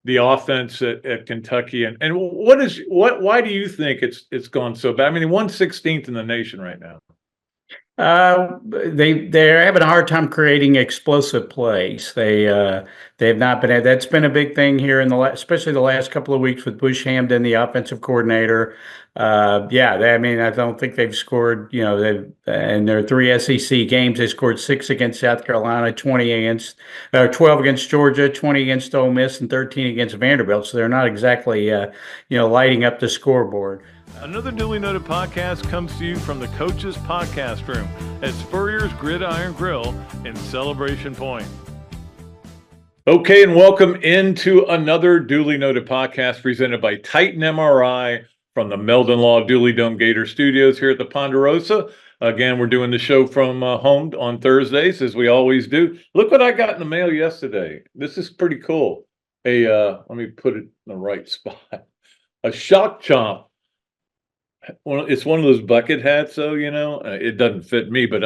the offense at Kentucky, and why do you think it's gone so bad? I mean, 116th in the nation right now. They're having a hard time creating explosive plays. They've not been. That's been a big thing here especially the last couple of weeks with Bush Hamden, the offensive coordinator. I mean, I don't think they've scored. In their 3 SEC games, they scored 6 against South Carolina, 12 against Georgia, 20 against Ole Miss, and 13 against Vanderbilt. So they're not exactly, lighting up the scoreboard. Another Dooley Noted podcast comes to you from the Coach's Podcast Room at Spurrier's Gridiron Grill in Celebration Point. Okay, and welcome into another Dooley Noted podcast presented by Titan MRI from the Meldon Law Dooley Dome Gator Studios here at the Ponderosa. Again, we're doing the show from home on Thursdays, as we always do. Look what I got in the mail yesterday. This is pretty cool. Let me put it in the right spot. A shock chomp. Well, it's one of those bucket hats, though, it doesn't fit me, but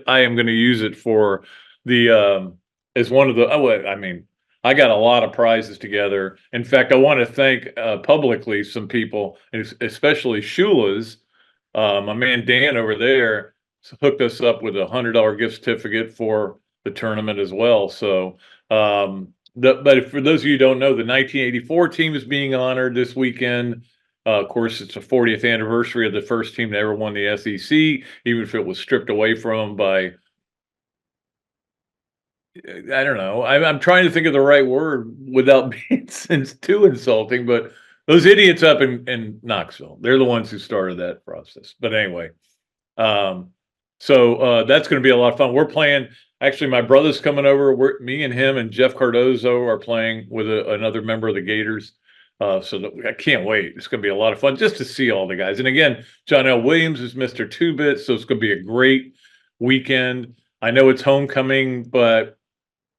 I am going to use it for as one of the, I got a lot of prizes together. In fact, I want to thank publicly some people, especially Shula's. My man Dan over there hooked us up with a $100 gift certificate for the tournament as well. So, but for those of you who don't know, the 1984 team is being honored this weekend. Of course, it's the 40th anniversary of the first team that ever won the SEC, even if it was stripped away from them by, I don't know. I'm trying to think of the right word without being too insulting, but those idiots up in Knoxville, they're the ones who started that process. But anyway, so that's going to be a lot of fun. We're playing. Actually, my brother's coming over. Me and him and Jeff Cardozo are playing with another member of the Gators. I can't wait. It's going to be a lot of fun just to see all the guys. And again, John L. Williams is Mr. Two-Bit, so it's going to be a great weekend. I know it's homecoming, but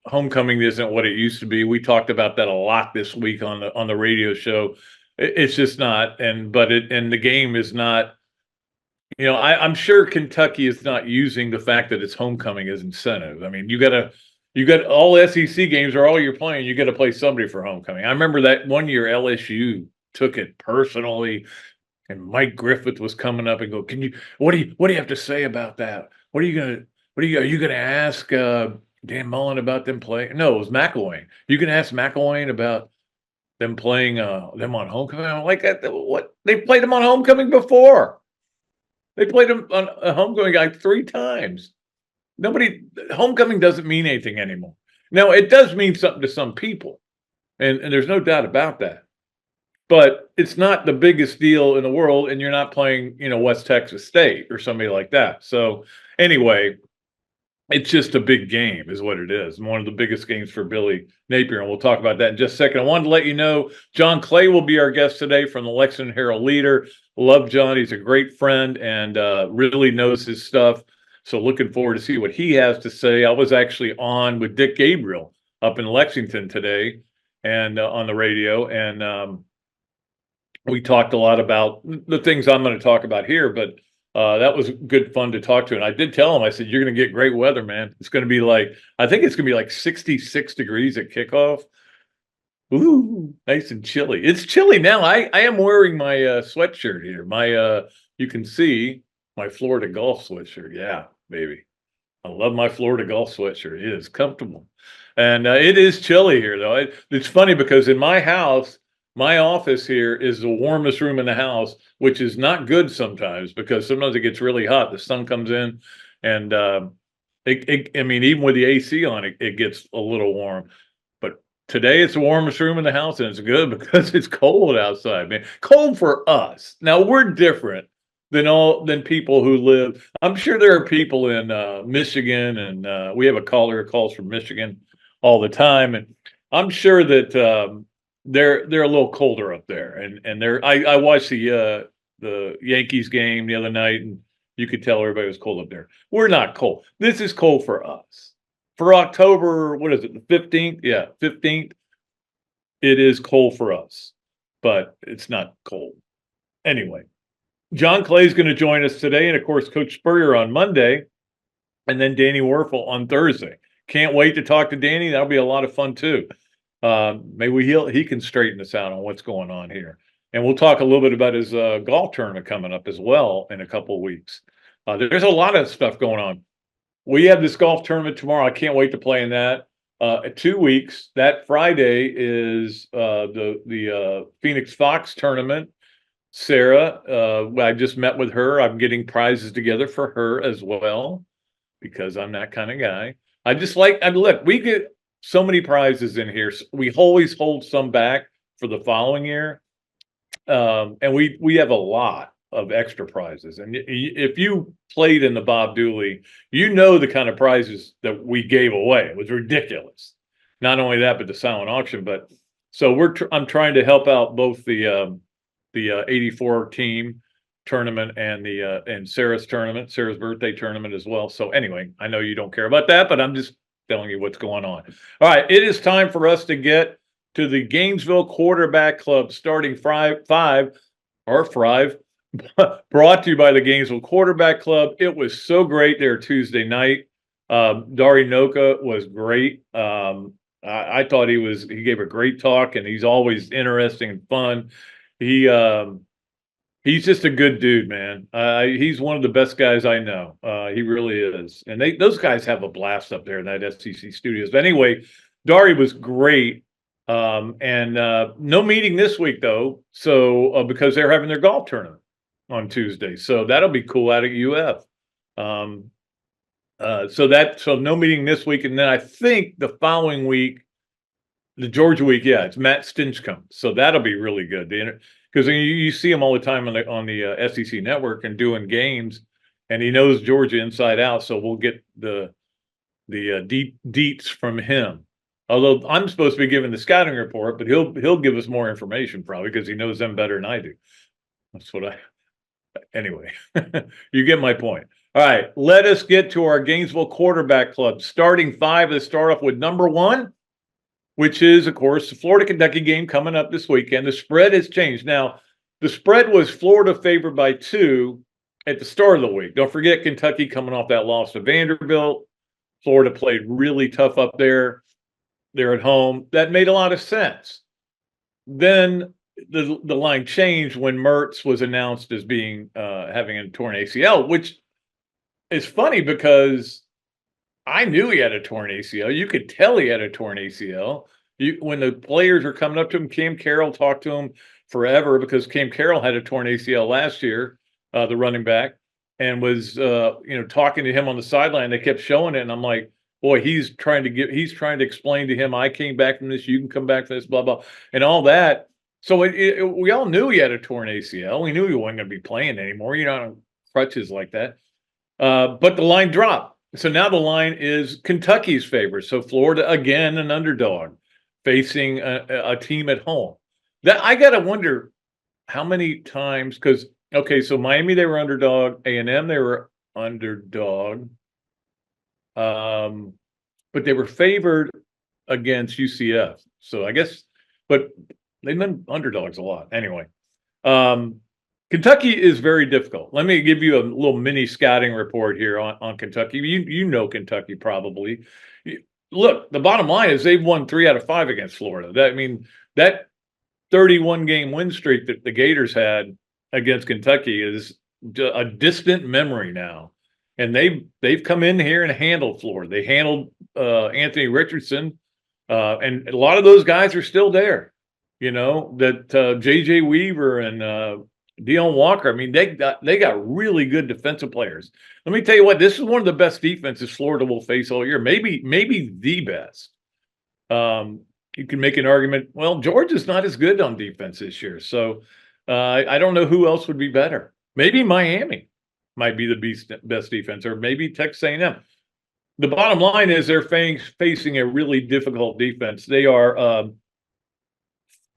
homecoming isn't what it used to be. We talked about that a lot this week on the radio show. It's just not, and the game is not. I'm sure Kentucky is not using the fact that it's homecoming as incentive. I mean, you got all SEC games are all you're playing. You got to play somebody for homecoming. I remember that one year LSU took it personally, and Mike Griffith was coming up and go, what do you have to say about that? Are you gonna ask Dan Mullen about them playing? No, it was McElwain. You can ask McElwain about them playing them on homecoming. I'm like, what? They played them on homecoming before. They played them on a homecoming like 3 times. Homecoming doesn't mean anything anymore. Now, it does mean something to some people, and there's no doubt about that. But it's not the biggest deal in the world, and you're not playing, West Texas State or somebody like that. So anyway, it's just a big game is what it is. One of the biggest games for Billy Napier, and we'll talk about that in just a second. I wanted to let you know John Clay will be our guest today from the Lexington Herald-Leader. Love John. He's a great friend and really knows his stuff. So looking forward to see what he has to say. I was actually on with Dick Gabriel up in Lexington today and on the radio. And we talked a lot about the things I'm going to talk about here, but that was good fun to talk to. And I did tell him, I said, you're going to get great weather, man. It's going to be I think it's going to be like 66 degrees at kickoff. Ooh, nice and chilly. It's chilly now. I am wearing my sweatshirt here. You can see my Florida Golf sweatshirt. Yeah, baby. I love my Florida Golf sweatshirt. It is comfortable. And it is chilly here, though. It's funny because in my house, my office here is the warmest room in the house, which is not good sometimes because sometimes it gets really hot. The sun comes in and even with the AC on, it gets a little warm. But today it's the warmest room in the house, and it's good because it's cold outside, man. Cold for us. Now, we're different than people who live. I'm sure there are people in Michigan, and we have a caller who calls from Michigan all the time, and I'm sure that they're a little colder up there. And I watched the Yankees game the other night, and you could tell everybody was cold up there. We're not cold. This is cold for us. For October, what is it, the 15th? Yeah, 15th. It is cold for us, but it's not cold. Anyway, John Clay's going to join us today, and of course, Coach Spurrier on Monday, and then Danny Werfel on Thursday. Can't wait to talk to Danny. That'll be a lot of fun too. Maybe he can straighten us out on what's going on here. And we'll talk a little bit about his golf tournament coming up as well in a couple of weeks. There's a lot of stuff going on. We have this golf tournament tomorrow. I can't wait to play in that. 2 weeks. That Friday is the Phoenix Fox tournament. Sarah, I just met with her. I'm getting prizes together for her as well because I'm that kind of guy. Look, we get so many prizes in here. We always hold some back for the following year. And we have a lot of extra prizes. And if you played in the Bob Dooley, you know the kind of prizes that we gave away. It was ridiculous. Not only that, but the silent auction. But so I'm trying to help out both the 84 team tournament and Sarah's tournament, Sarah's birthday tournament as well. So anyway, I know you don't care about that, but I'm just telling you what's going on. All right, it is time for us to get to the Gainesville Quarterback Club starting five, brought to you by the Gainesville Quarterback Club. It was so great there Tuesday night. Dari Noka was great. I thought he gave a great talk, and he's always interesting and fun. He's just a good dude, man. He's one of the best guys I know. He really is. And those guys have a blast up there in that SEC studios. But anyway, Dari was great. And no meeting this week though. So because they're having their golf tournament on Tuesday. So that'll be cool out at UF. So no meeting this week. And then I think the following week, the Georgia week, it's Matt Stinchcomb. So that'll be really good. Because you see him all the time on the SEC network and doing games, and he knows Georgia inside out. So we'll get the deets from him. Although I'm supposed to be giving the scouting report, but he'll give us more information probably because he knows them better than I do. That's what anyway, you get my point. All right, let us get to our Gainesville Quarterback Club. Starting five, let's start off with number one, which is, of course, the Florida-Kentucky game coming up this weekend. The spread has changed. Now, the spread was Florida favored by 2 at the start of the week. Don't forget Kentucky coming off that loss to Vanderbilt. Florida played really tough up there. They're at home. That made a lot of sense. Then the line changed when Mertz was announced as being having a torn ACL, which is funny because I knew he had a torn ACL. You could tell he had a torn ACL. When the players were coming up to him, Cam Carroll talked to him forever because Cam Carroll had a torn ACL last year, the running back, and was talking to him on the sideline. They kept showing it, and I'm like, boy, he's trying to explain to him, I came back from this, you can come back from this, blah, blah, and all that. So we all knew he had a torn ACL. We knew he wasn't going to be playing anymore. You're not on crutches like that. But the line dropped. So now the line is Kentucky's favor. So Florida, again, an underdog facing a team at home. That I got to wonder how many times, because, okay, so Miami, they were underdog. A&M, they were underdog. But they were favored against UCF. So I guess, but they've been underdogs a lot. Anyway, Kentucky is very difficult. Let me give you a little mini scouting report here on Kentucky. You know Kentucky probably. Look, the bottom line is they've won 3 out of 5 against Florida. That 31-game win streak that the Gators had against Kentucky is a distant memory now. And they've come in here and handled Florida. They handled Anthony Richardson, and a lot of those guys are still there. You know that J.J. Weaver and Deion Walker. I mean, they got really good defensive players. Let me tell you what, this is one of the best defenses Florida will face all year. Maybe the best. You can make an argument. Well, Georgia's not as good on defense this year, so I don't know who else would be better. Maybe Miami might be the best defense, or maybe Texas A&M. The bottom line is they're facing a really difficult defense. They are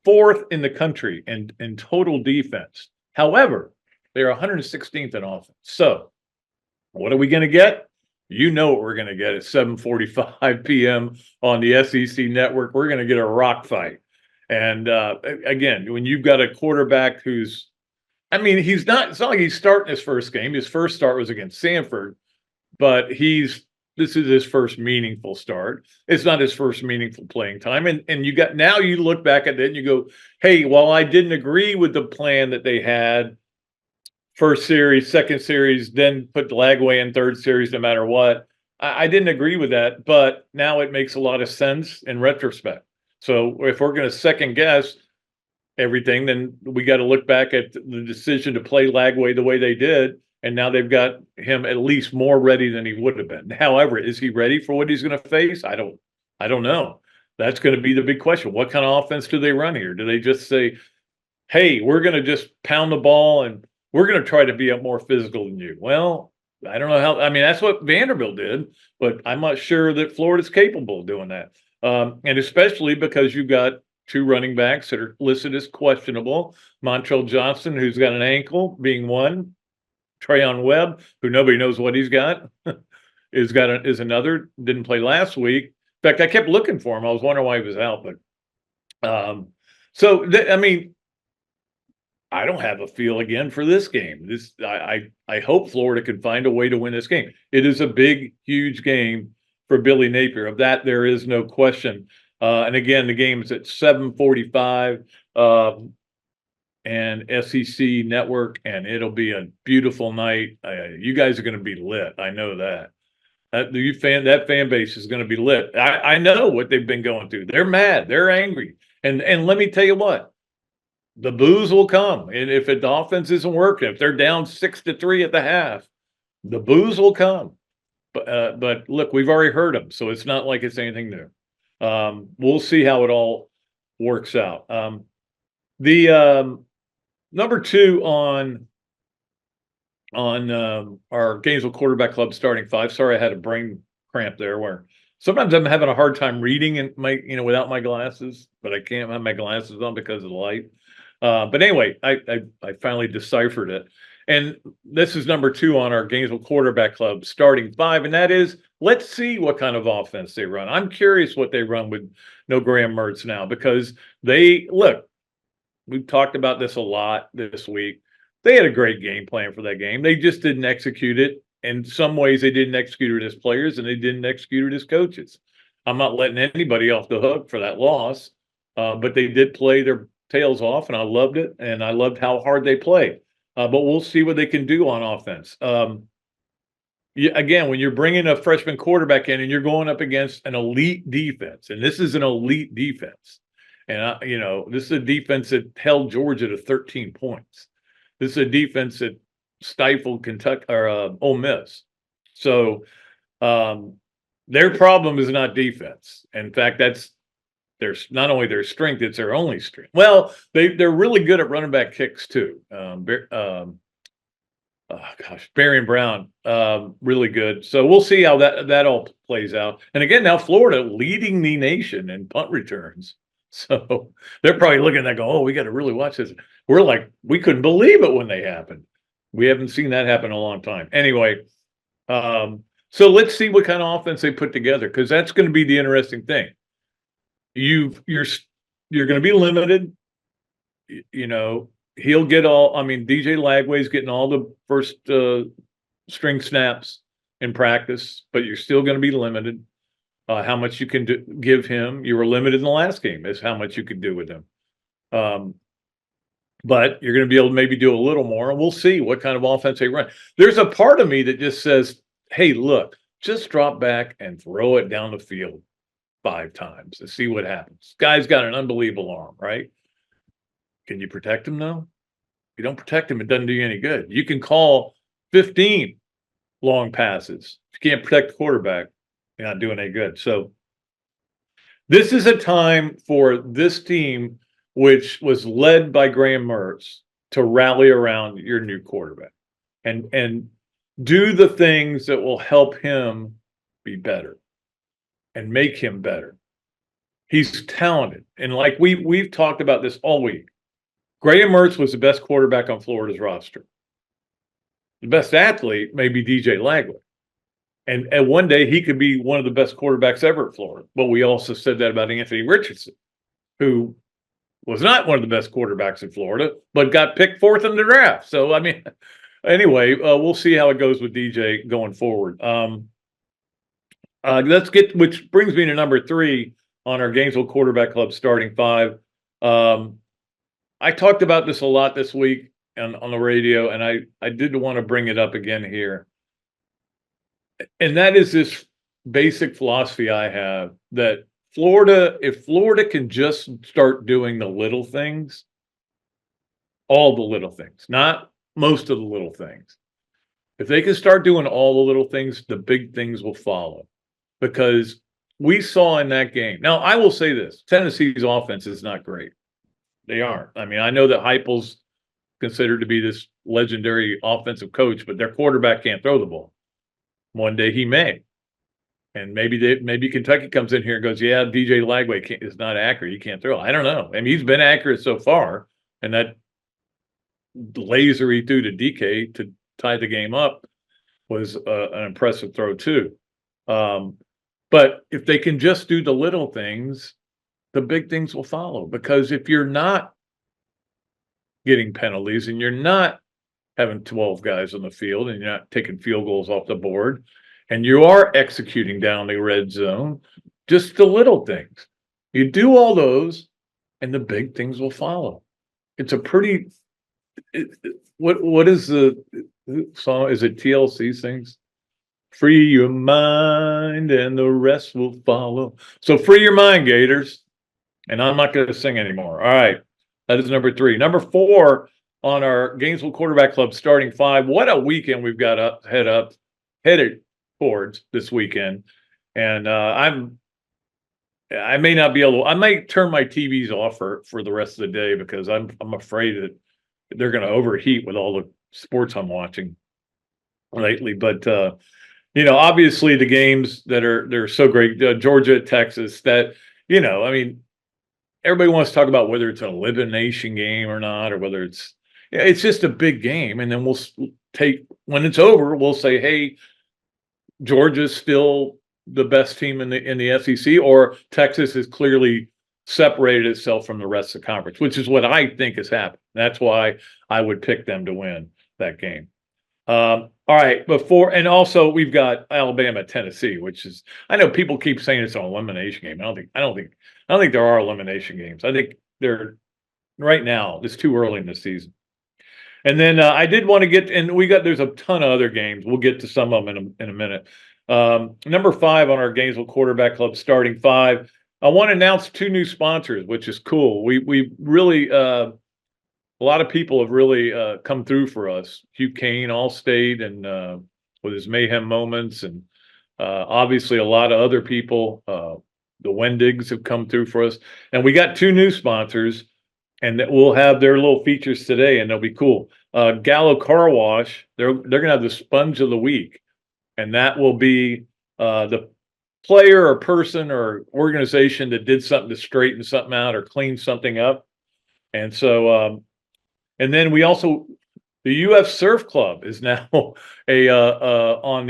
4th in the country in total defense. However, they're 116th in offense. So what are we going to get? You know what we're going to get at 7:45 p.m. on the SEC network. We're going to get a rock fight. And again, when you've got a quarterback who's, it's not like he's starting his first game. His first start was against Samford, but he's this is his first meaningful start. It's not his first meaningful playing time. And now you look back at it and you go, hey, while I didn't agree with the plan that they had, first series, second series, then put Lagway in third series no matter what, I didn't agree with that, but now it makes a lot of sense in retrospect. So if we're going to second guess everything, then we got to look back at the decision to play Lagway the way they did. And now they've got him at least more ready than he would have been. However, is he ready for what he's going to face? I don't know. That's going to be the big question. What kind of offense do they run here? Do they just say, hey, we're going to just pound the ball and we're going to try to be more physical than you? Well, I don't know how. I mean, that's what Vanderbilt did, but I'm not sure that Florida's capable of doing that. And especially because you've got two running backs that are listed as questionable. Montrell Johnson, who's got an ankle, being one. Trayon Webb, who nobody knows what he's got, is another. Didn't play last week. In fact, I kept looking for him. I was wondering why he was out, but I mean, I don't have a feel again for this game. I hope Florida can find a way to win this game. It is a big, huge game for Billy Napier. Of that, there is no question. And again, the game is at 7:45 and SEC Network, and it'll be a beautiful night. You guys are going to be lit. I know that. That fan base is going to be lit. I know what they've been going through. They're mad. They're angry. And let me tell you what. The boos will come, and if the offense isn't working, if they're down 6-3 at the half, the boos will come. But look, we've already heard them, so it's not like it's anything new. We'll see how it all works out. The number 2 on our Gainesville Quarterback Club starting 5. Sorry, I had a brain cramp there. Where sometimes I'm having a hard time reading without my glasses, but I can't have my glasses on because of the light. But anyway, I finally deciphered it. And this is number 2 on our Gainesville Quarterback Club starting 5. And that is, let's see what kind of offense they run. I'm curious what they run with no Graham Mertz now, because we've talked about this a lot this week. They had a great game plan for that game. They just didn't execute it. In some ways, they didn't execute it as players, and they didn't execute it as coaches. I'm not letting anybody off the hook for that loss, but they did play their tails off, and I loved it, and I loved how hard they played. But we'll see what they can do on offense. Again, when you're bringing a freshman quarterback in and you're going up against an elite defense, and this is an elite defense, and this is a defense that held Georgia to 13 points. This is a defense that stifled Kentucky or Ole Miss. So their problem is not defense. In fact, that's not only their strength, it's their only strength. Well, they're really good at running back kicks too. Barry and Brown, really good. So we'll see how that all plays out. And again, now Florida leading the nation in punt returns. So they're probably looking at that, go, oh, we got to really watch this. We're like, we couldn't believe it when they happened. We haven't seen that happen in a long time. Anyway, so let's see what kind of offense they put together, because that's going to be the interesting thing. You're going to be limited. He'll get DJ Lagway's getting all the first string snaps in practice, but you're still going to be limited. How much you can give him. You were limited in the last game is how much you could do with him. But you're going to be able to maybe do a little more, and we'll see what kind of offense they run. There's a part of me that just says, hey, look, just drop back and throw it down the field 5 times to see what happens. Guy's got an unbelievable arm, right? Can you protect him though? If you don't protect him, it doesn't do you any good. You can call 15 long passes. If you can't protect the quarterback, you're not doing any good. So this is a time for this team, which was led by Graham Mertz, to rally around your new quarterback and do the things that will help him be better and make him better. He's talented. And like we've talked about this all week, Graham Mertz was the best quarterback on Florida's roster. The best athlete may be DJ Lagway. And one day he could be one of the best quarterbacks ever at Florida. But we also said that about Anthony Richardson, who was not one of the best quarterbacks in Florida, but got picked 4th in the draft. So, I mean, anyway, we'll see how it goes with DJ going forward. Which brings me to number 3 on our Gainesville Quarterback Club starting 5. I talked about this a lot this week on the radio, and I did want to bring it up again here. And that is this basic philosophy I have that if Florida can just start doing the little things, all the little things, not most of the little things. If they can start doing all the little things, the big things will follow. Because we saw in that game. Now, I will say this. Tennessee's offense is not great. They aren't. I mean, I know that Heupel's considered to be this legendary offensive coach, but their quarterback can't throw the ball. One day he may. And maybe Kentucky comes in here and goes, yeah, DJ Lagway is not accurate. He can't throw. I don't know. I mean, he's been accurate so far. And that laser he threw to DK to tie the game up was an impressive throw too. But if they can just do the little things, the big things will follow. Because if you're not getting penalties and you're not having 12 guys on the field and you're not taking field goals off the board and you are executing down the red zone, just the little things. You do all those and the big things will follow. It's a pretty what is the song? Is it TLC sings? Free your mind and the rest will follow. So free your mind, Gators. And I'm not going to sing anymore. All right. That is number 3. Number 4 on our Gainesville Quarterback Club starting 5. What a weekend we've got headed towards this weekend. And I may not be able to, I might turn my TVs off for the rest of the day because I'm afraid that they're going to overheat with all the sports I'm watching lately. But obviously the games they're so great, Georgia, Texas, that, I mean, everybody wants to talk about whether it's an elimination game or not, or whether it's just a big game. And then when it's over, we'll say, hey, Georgia's still the best team in the SEC, or Texas has clearly separated itself from the rest of the conference, which is what I think has happened. That's why I would pick them to win that game. All right, and also we've got Alabama, Tennessee, which is, I know people keep saying it's an elimination game. I don't think there are elimination games. I think they're right now. It's too early in the season. And then I did want to there's a ton of other games. We'll get to some of them in a minute. Number 5 on our Gainesville Quarterback Club starting 5. I want to announce 2 new sponsors, which is cool. We really a lot of people have really come through for us. Cain, Allstate, and with his Mayhem moments, and obviously a lot of other people. The Wendigs have come through for us, and we got 2 new sponsors, and that we'll have their little features today, and they'll be cool. Gallo Car Wash, they're gonna have the Sponge of the Week, and that will be the player or person or organization that did something to straighten something out or clean something up. And so and then we also, the UF Surf Club is now on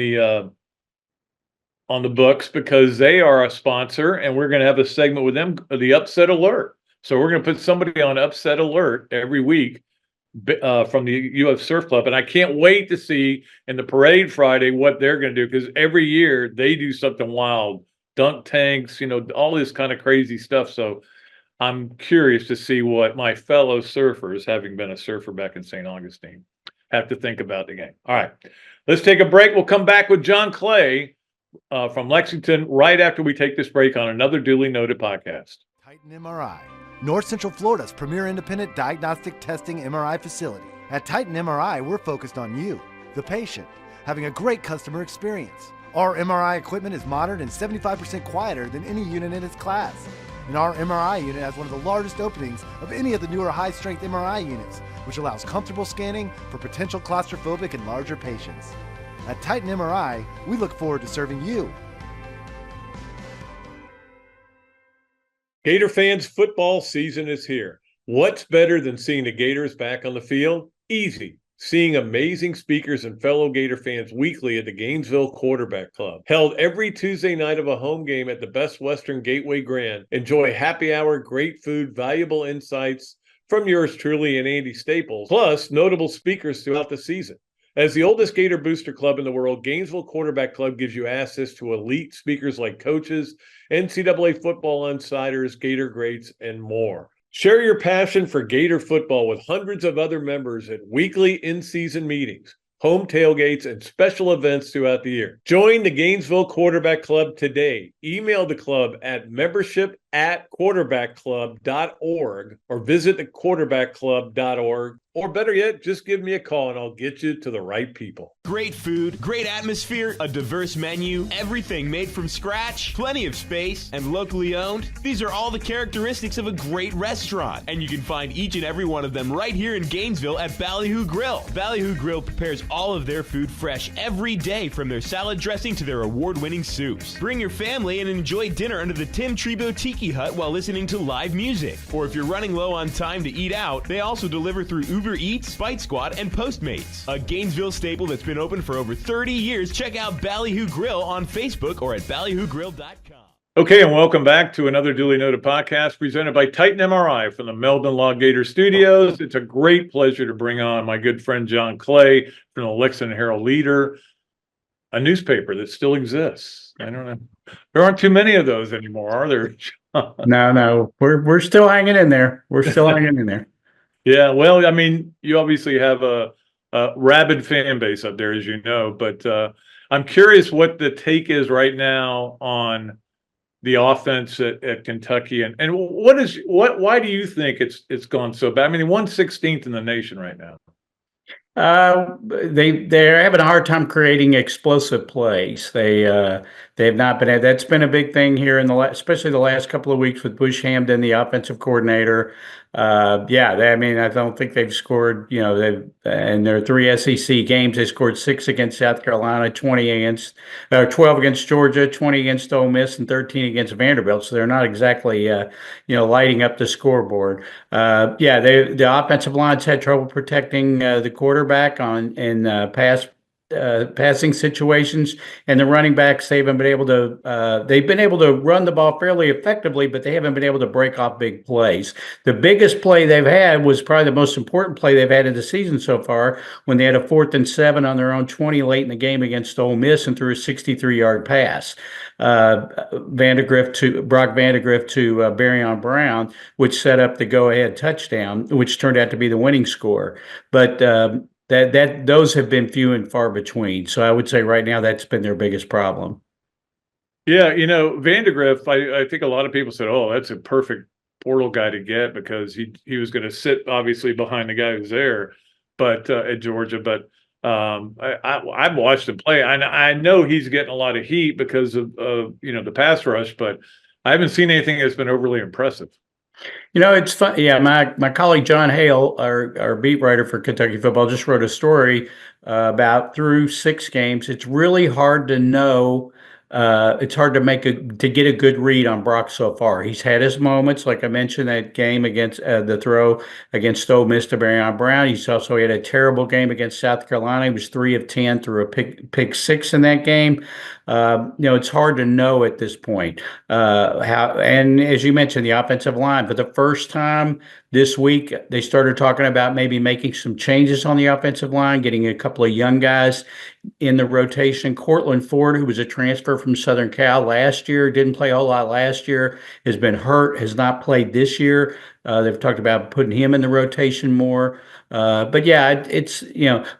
the books because they are a sponsor, and we're going to have a segment with them, the Upset Alert. So we're going to put somebody on Upset Alert every week from the UF Surf Club. And I can't wait to see in the parade Friday what they're going to do, because every year they do something wild, dunk tanks, all this kind of crazy stuff. So I'm curious to see what my fellow surfers, having been a surfer back in St. Augustine, have to think about the game. All right, let's take a break. We'll come back with John Clay from Lexington right after we take this break on another duly noted podcast. Titan MRI, North Central Florida's premier independent diagnostic testing MRI facility. At Titan MRI, we're focused on you, the patient, having a great customer experience. Our MRI equipment is modern and 75% quieter than any unit in its class. And our MRI unit has one of the largest openings of any of the newer high-strength MRI units, which allows comfortable scanning for potential claustrophobic and larger patients. At Titan MRI, we look forward to serving you. Gator fans, football season is here. What's better than seeing the Gators back on the field? Easy. Seeing amazing speakers and fellow Gator fans weekly at the Gainesville Quarterback Club. Held every Tuesday night of a home game at the Best Western Gateway Grand. Enjoy happy hour, great food, valuable insights from yours truly and Andy Staples, plus notable speakers throughout the season. As the oldest Gator booster club in the world, Gainesville Quarterback Club gives you access to elite speakers like coaches, NCAA football insiders, Gator greats, and more. Share your passion for Gator football with hundreds of other members at weekly in-season meetings, home tailgates, and special events throughout the year. Join the Gainesville Quarterback Club today. Email the club at membership@quarterbackclub.org or visit thequarterbackclub.org. Or better yet, just give me a call and I'll get you to the right people. Great food, great atmosphere, a diverse menu, everything made from scratch, plenty of space, and locally owned. These are all the characteristics of a great restaurant, and you can find each and every one of them right here in Gainesville at Ballyhoo Grill. Ballyhoo Grill prepares all of their food fresh every day, from their salad dressing to their award-winning soups. Bring your family and enjoy dinner under the Tim Trebo Tiki Hut while listening to live music. Or if you're running low on time to eat out, they also deliver through Uber Eats, Bite Squad, and Postmates. A Gainesville staple that's been open for over 30 years. Check out Ballyhoo Grill on Facebook or at ballyhoogrill.com. Okay, and welcome back to another Duly Noted podcast presented by Titan MRI from the Meldon Law Gator Studios. It's a great pleasure to bring on my good friend John Clay from the Lexington Herald-Leader, a newspaper that still exists. I don't know. There aren't too many of those anymore, are there? No, we're still hanging in there. We're still hanging in there. Yeah, well, I mean, you obviously have a rabid fan base up there, as you know, but I'm curious what the take is right now on the offense at Kentucky, and why do you think it's gone so bad? I mean, 116th in the nation right now. They're having a hard time creating explosive plays. They've not been. That's been a big thing here especially the last couple of weeks with Bush Hamden, the offensive coordinator. I don't think they've scored. In their 3 SEC games, they scored 6 against South Carolina, 12 against Georgia, 20 against Ole Miss, and 13 against Vanderbilt. So they're not exactly, lighting up the scoreboard. The offensive line's had trouble protecting the quarterback in passing situations, and the running backs they've been able to run the ball fairly effectively, but they haven't been able to break off big plays. The biggest play they've had was probably the most important play they've had in the season so far, when they had a 4th and 7 on their own 20 late in the game against Ole Miss and threw a 63-yard pass. Brock Vandegrift to Barryon Brown, which set up the go-ahead touchdown, which turned out to be the winning score. But those have been few and far between. So I would say right now that's been their biggest problem. Yeah, Vandegrift, I think a lot of people said, "Oh, that's a perfect portal guy to get," because he was going to sit obviously behind the guy who's there, but at Georgia. But I've watched him play. I know he's getting a lot of heat because of the pass rush, but I haven't seen anything that's been overly impressive. It's fun. Yeah, my colleague John Hale, our beat writer for Kentucky football, just wrote a story about through 6 games. It's really hard to know. It's hard to get a good read on Brock so far. He's had his moments, like I mentioned, that game against the throw against Ole Miss to Barryon Brown. He's also had a terrible game against South Carolina. He was 3 of 10 through a pick 6 in that game. It's hard to know at this point how. And as you mentioned, the offensive line, for the first time this week, they started talking about maybe making some changes on the offensive line, getting a couple of young guys in the rotation. Cortland Ford, who was a transfer from Southern Cal last year, didn't play a whole lot last year, has been hurt, has not played this year. They've talked about putting him in the rotation more. But yeah, it's,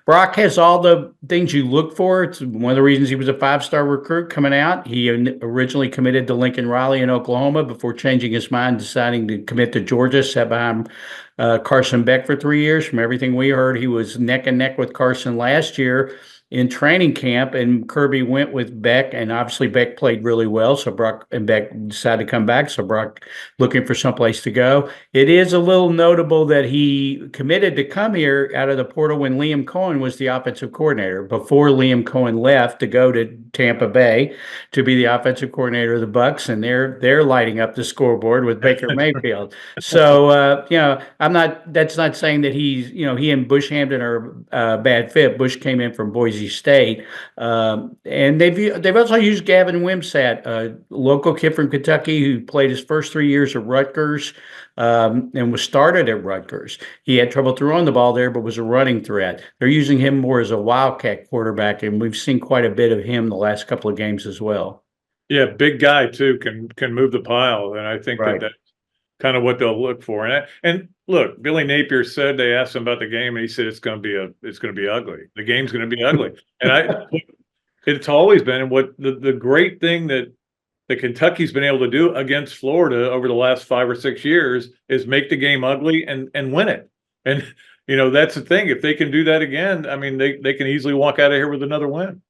Brock has all the things you look for. It's one of the reasons he was a 5-star recruit coming out. He originally committed to Lincoln Riley in Oklahoma before changing his mind, deciding to commit to Georgia, sat behind Carson Beck for 3 years. From everything we heard, he was neck and neck with Carson last year in training camp, and Kirby went with Beck, and obviously Beck played really well, so Brock and Beck decided to come back, so Brock looking for someplace to go. It is a little notable that he committed to come here out of the portal when Liam Cohen was the offensive coordinator, before Liam Cohen left to go to Tampa Bay to be the offensive coordinator of the Bucs, and they're lighting up the scoreboard with Baker Mayfield. So that's not saying that he and Bush Hamden are a bad fit. Bush came in from Boise Boise State. And they've also used Gavin Wimsatt, a local kid from Kentucky who played his first 3 years at Rutgers, and was started at Rutgers. He had trouble throwing the ball there, but was a running threat. They're using him more as a wildcat quarterback, and we've seen quite a bit of him the last couple of games as well. Yeah, big guy too, can move the pile, and I think Right. that's kind of what they'll look for. And look, Billy Napier said, they asked him about the game, and he said it's going to be ugly. The game's going to be ugly, and it's always been. And what the great thing that Kentucky's been able to do against Florida over the last 5 or 6 years is make the game ugly and win it. And that's the thing. If they can do that again, I mean, they can easily walk out of here with another win.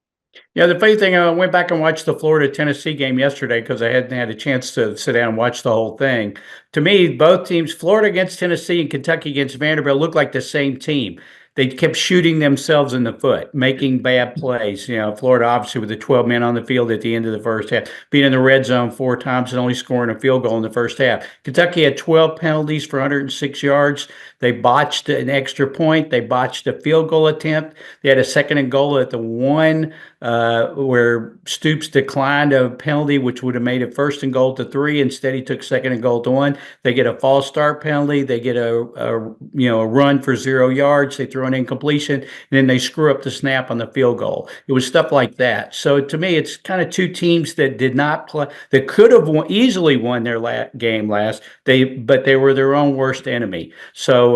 Yeah, the funny thing, I went back and watched the Florida-Tennessee game yesterday because I hadn't had a chance to sit down and watch the whole thing. To me, both teams, Florida against Tennessee and Kentucky against Vanderbilt, looked like the same team. They kept shooting themselves in the foot, making bad plays. Florida obviously with the 12 men on the field at the end of the first half, being in the red zone 4 times and only scoring a field goal in the first half. Kentucky had 12 penalties for 106 yards. They botched an extra point. They botched a field goal attempt. They had a 2nd and goal at the 1 where Stoops declined a penalty, which would have made it 1st and goal to 3. Instead, he took 2nd and goal to 1. They get a false start penalty. They get a run for 0 yards. They throw an incompletion, and then they screw up the snap on the field goal. It was stuff like that. So to me, it's kind of 2 teams that did not play, that could have easily won their game last. But they were their own worst enemy. So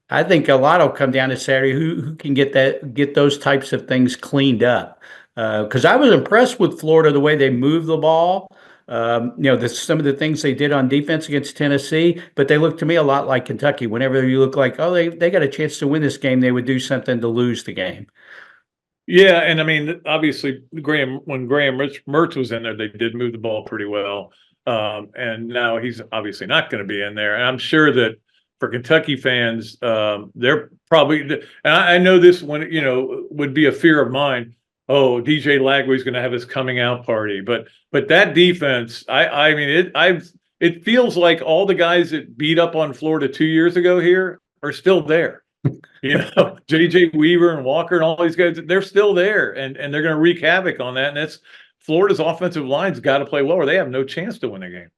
I think a lot will come down to Saturday. Who can get those types of things cleaned up? Because I was impressed with Florida, the way they moved the ball. Some of the things they did on defense against Tennessee, but they look to me a lot like Kentucky. Whenever you look like, oh, they got a chance to win this game, they would do something to lose the game. Yeah, and I mean, obviously, when Graham Mertz was in there, they did move the ball pretty well. And now he's obviously not going to be in there. And I'm sure that for Kentucky fans, they're probably, and I know this one, would be a fear of mine. Oh, DJ Lagway's going to have his coming out party, but that defense, I mean, it feels like all the guys that beat up on Florida 2 years ago here are still there. JJ Weaver and Walker and all these guys, they're still there, and they're going to wreak havoc on that. And that's Florida's offensive line's got to play well, or they have no chance to win a game.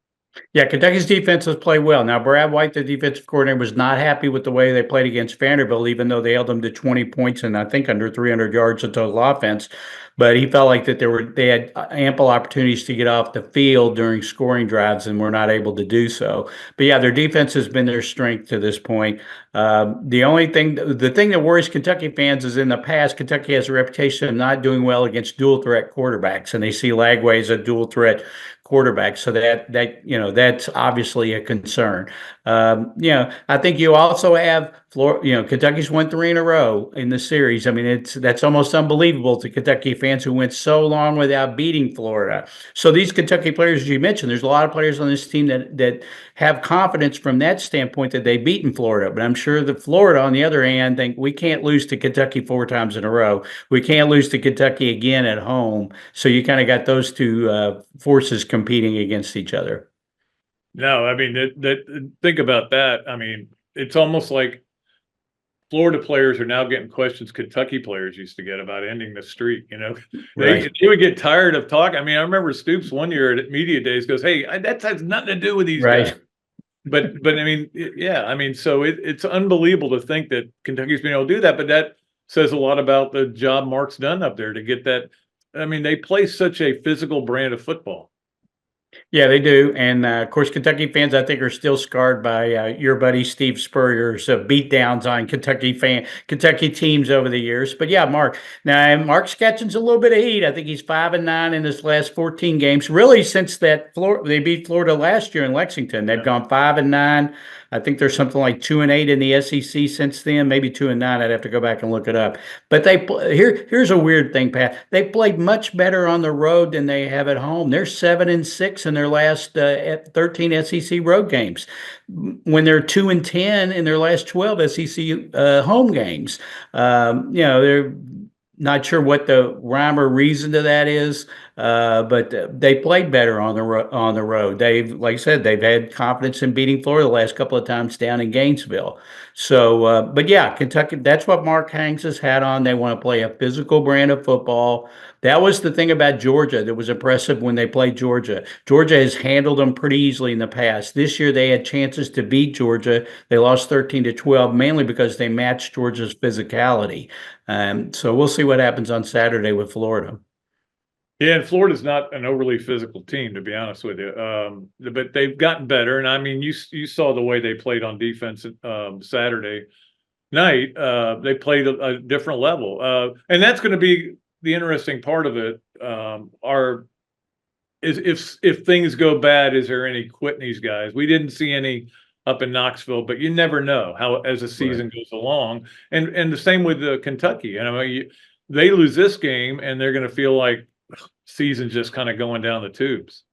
Yeah, Kentucky's defense has played well. Now, Brad White, the defensive coordinator, was not happy with the way they played against Vanderbilt, even though they held them to 20 points and I think under 300 yards of total offense. But he felt like that they had ample opportunities to get off the field during scoring drives and were not able to do so. But yeah, their defense has been their strength to this point. The thing that worries Kentucky fans is in the past, Kentucky has a reputation of not doing well against dual threat quarterbacks, and they see Lagway as a dual threat quarterback. So that's obviously a concern. I think you also have Florida. Kentucky's won 3 in a row in the series. I mean, that's almost unbelievable to Kentucky fans who went so long without beating Florida. So these Kentucky players, as you mentioned, there's a lot of players on this team that have confidence from that standpoint that they've beaten Florida. But I'm sure that Florida, on the other hand, think we can't lose to Kentucky 4 times in a row. We can't lose to Kentucky again at home. So you kind of got those 2 forces competing against each other. No, I mean, think about that. I mean, it's almost like Florida players are now getting questions Kentucky players used to get about ending the streak. They would get tired of talking. I mean, I remember Stoops one year at media days goes, "Hey, that has nothing to do with these guys." But I mean, yeah, I mean, so it's unbelievable to think that Kentucky's been able to do that. But that says a lot about the job Mark's done up there to get that. I mean, they play such a physical brand of football. Yeah, they do. And of course, Kentucky fans, I think, are still scarred by your buddy Steve Spurrier's beatdowns on Kentucky teams over the years. But yeah, Mark's catching a little bit of heat. I think he's 5-9 in his last 14 games. Really, since they beat Florida last year in Lexington, they've gone 5-9. I think there's something like 2-8 in the SEC since then, maybe 2-9. I'd have to go back and look it up. But here's a weird thing, Pat. They played much better on the road than they have at home. They're 7-6 in their last 13 SEC road games, when they're 2-10 in their last 12 SEC home games. They're not sure what the rhyme or reason to that is. but they played better on the road. Like I said, they've had confidence in beating Florida the last couple of times down in Gainesville. So, but yeah, Kentucky, that's what Mark hangs his hat on. They want to play a physical brand of football. That was the thing about Georgia that was impressive when they played Georgia. Georgia has handled them pretty easily in the past. This year they had chances to beat Georgia. They lost 13-12, mainly because they matched Georgia's physicality. So we'll see what happens on Saturday with Florida. Yeah, and Florida's not an overly physical team, to be honest with you. But they've gotten better. And I mean, you saw the way they played on defense Saturday night. They played a different level. And that's going to be the interesting part of it. If things go bad, is there any quitting these guys? We didn't see any up in Knoxville, but you never know how as the season goes along. And the same with Kentucky. And I mean, they lose this game, and they're going to feel like season's just kind of going down the tubes.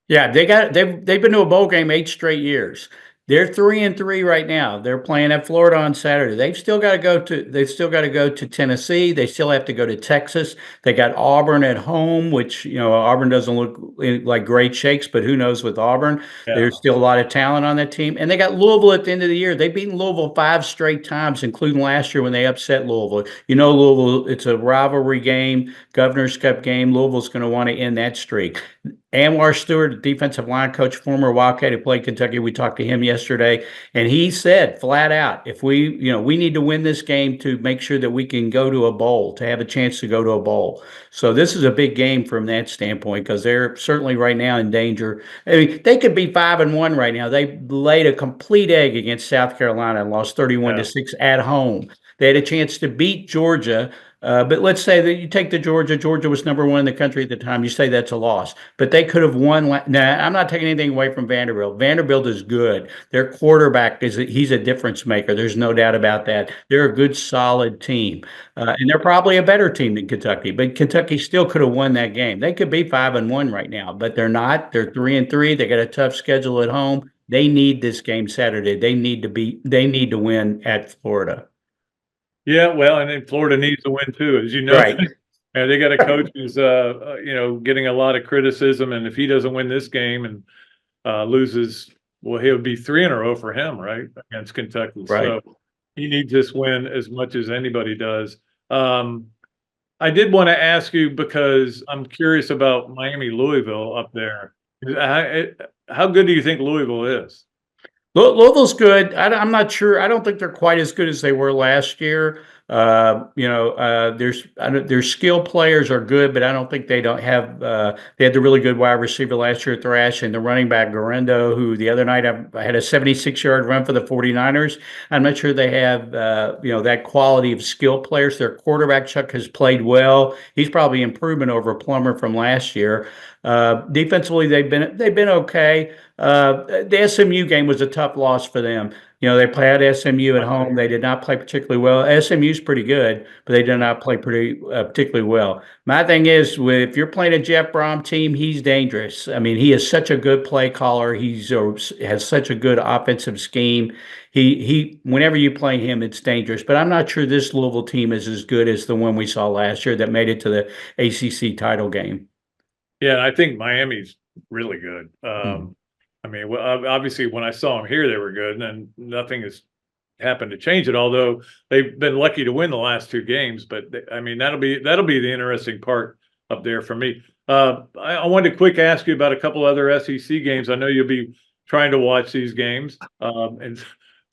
Yeah, they've been to a bowl game 8 straight years. They're 3-3 right now. They're playing at Florida on Saturday. They've still got to go to Tennessee. They still have to go to Texas. They got Auburn at home, which, Auburn doesn't look like great shakes, but who knows with Auburn. Yeah. There's still a lot of talent on that team. And they got Louisville at the end of the year. They've beaten Louisville 5 straight times, including last year when they upset Louisville. Louisville, it's a rivalry game, Governor's Cup game. Louisville's going to want to end that streak. Anwar Stewart, defensive line coach, former Wildcat who played Kentucky, we talked to him yesterday, and he said flat out, if we need to win this game to make sure that we can go to a bowl, to have a chance to go to a bowl. So this is a big game from that standpoint because they're certainly right now in danger. I mean, they could be 5-1 right now. They laid a complete egg against South Carolina and lost 31-6 at home. They had a chance to beat Georgia. But let's say that you take Georgia was number 1 in the country at the time. You say that's a loss, but they could have won. Now, I'm not taking anything away from Vanderbilt. Vanderbilt is good. Their quarterback he's a difference maker. There's no doubt about that. They're a good, solid team, and they're probably a better team than Kentucky. But Kentucky still could have won that game. They could be 5-1 right now, but they're not. They're 3-3. They got a tough schedule at home. They need this game Saturday. They need to win at Florida. Yeah, well, and then Florida needs to win too, as you know. Right. And they got a coach who's getting a lot of criticism, and if he doesn't win this game and loses, well, he'll be 3 in a row for him, right, against Kentucky. Right. So he needs this win as much as anybody does. I did want to ask you because I'm curious about Miami, Louisville up there. How good do you think Louisville is? Louisville's good. I'm not sure. I don't think they're quite as good as they were last year. Their skill players are good, but I don't think they have. They had the really good wide receiver last year, Thrash, and the running back Garendo, who the other night I had a 76-yard run for the 49ers. I'm not sure they have that quality of skill players. Their quarterback Chuck has played well. He's probably improvement over Plummer from last year. Defensively, they've been okay. The SMU game was a tough loss for them. They played SMU at home. They did not play particularly well. SMU's pretty good, but they did not play particularly well. My thing is, if you're playing a Jeff Brom team, he's dangerous. I mean, he is such a good play caller. Has such a good offensive scheme. He whenever you play him, it's dangerous. But I'm not sure this Louisville team is as good as the one we saw last year that made it to the ACC title game. Yeah, I think Miami's really good. I mean, obviously, when I saw them here, they were good, and then nothing has happened to change it. Although they've been lucky to win the last 2 games, but I mean, that'll be the interesting part up there for me. I wanted to quick ask you about a couple other SEC games. I know you'll be trying to watch these games. And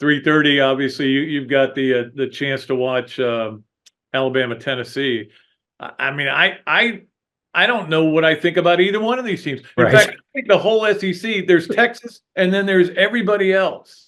3:30, obviously, you've got the chance to watch Alabama, Tennessee. I mean, I don't know what I think about either one of these teams. In fact, I think the whole SEC, there's Texas, and then there's everybody else.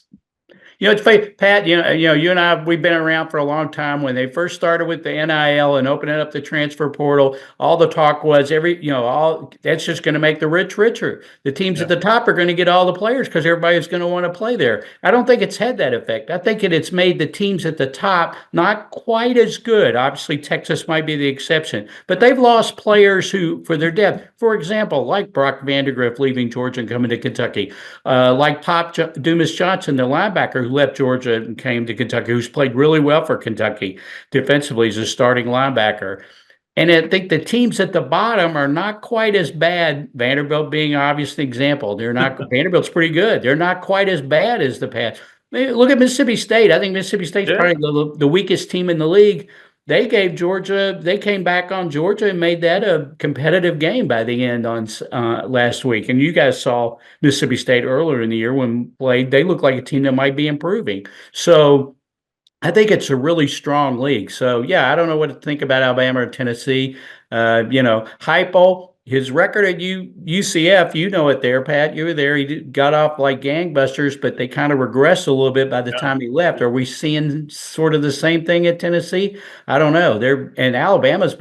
It's funny, Pat, you and I, we've been around for a long time. When they first started with the NIL and opening up the transfer portal, all the talk was that's just going to make the rich richer. The teams at the top are going to get all the players because everybody's going to want to play there. I don't think it's had that effect. I think it's made the teams at the top not quite as good. Obviously, Texas might be the exception, but they've lost players for their depth. For example, like Brock Vandegrift leaving Georgia and coming to Kentucky, like Pop Dumas Johnson, the linebacker who left Georgia and came to Kentucky, who's played really well for Kentucky defensively as a starting linebacker. And I think the teams at the bottom are not quite as bad. Vanderbilt being an obvious example. They're not Vanderbilt's pretty good. They're not quite as bad as the past. Look at Mississippi State. I think Mississippi State's probably the weakest team in the league. They came back on Georgia and made that a competitive game by the end on last week. And you guys saw Mississippi State earlier in the year when played. They look like a team that might be improving. So I think it's a really strong league. So, yeah, I don't know what to think about Alabama or Tennessee. Heupel, his record at UCF, you know it there, Pat. You were there. He got off like gangbusters, but they kind of regressed a little bit by the time he left. Are we seeing sort of the same thing at Tennessee? I don't know. And Alabama's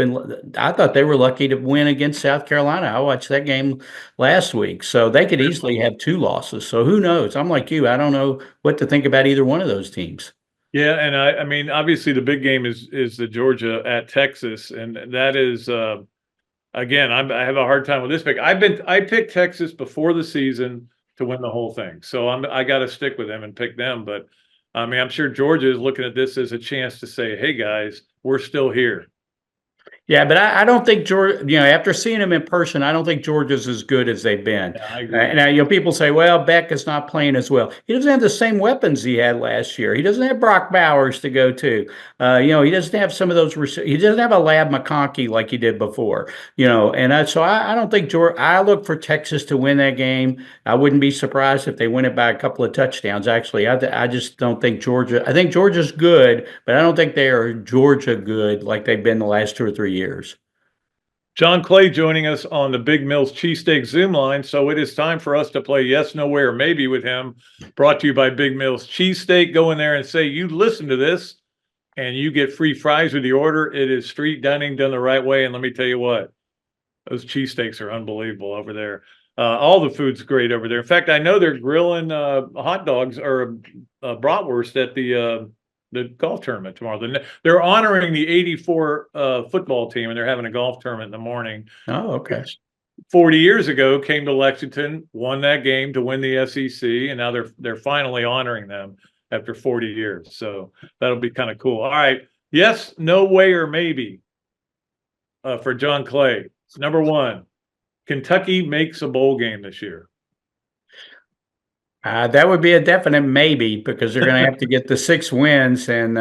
I thought they were lucky to win against South Carolina. I watched that game last week. So they could easily have 2 losses. So who knows? I'm like you. I don't know what to think about either one of those teams. Yeah, and I mean, obviously the big game is the Georgia at Texas, and that is again, I have a hard time with this pick. I picked Texas before the season to win the whole thing, so I got to stick with them and pick them. But I mean, I'm sure Georgia is looking at this as a chance to say, "Hey guys, we're still here." Yeah, but I don't think Georgia, after seeing them in person, I don't think Georgia's as good as they've been. Yeah, I agree. And people say, well, Beck is not playing as well. He doesn't have the same weapons he had last year. He doesn't have Brock Bowers to go to. He doesn't have some of those. He doesn't have a Lab McConkey like he did before. So I don't think Georgia. I look for Texas to win that game. I wouldn't be surprised if they win it by a couple of touchdowns. Actually, I just don't think Georgia. I think Georgia's good, but I don't think they are Georgia good like they've been the last 2 or 3 years. John Clay joining us on the Big Mills Cheesesteak Zoom line. So it is time for us to play Yes, No, Where, Maybe with him. Brought to you by Big Mills Cheesesteak. Go in there and say you listen to this, and you get free fries with the order. It is street dining done the right way. And let me tell you what, those cheesesteaks are unbelievable over there. All the food's great over there. In fact, I know they're grilling hot dogs or bratwurst at the golf tournament tomorrow. They're honoring the 84 football team, and they're having a golf tournament in the morning. Oh, okay. 40 years ago, came to Lexington, won that game to win the SEC, and now they're finally honoring them after 40 years. So that'll be kind of cool. All right. Yes, no way, or maybe for John Clay. Number 1, Kentucky makes a bowl game this year. That would be a definite maybe because they're going to have to get the 6 wins, and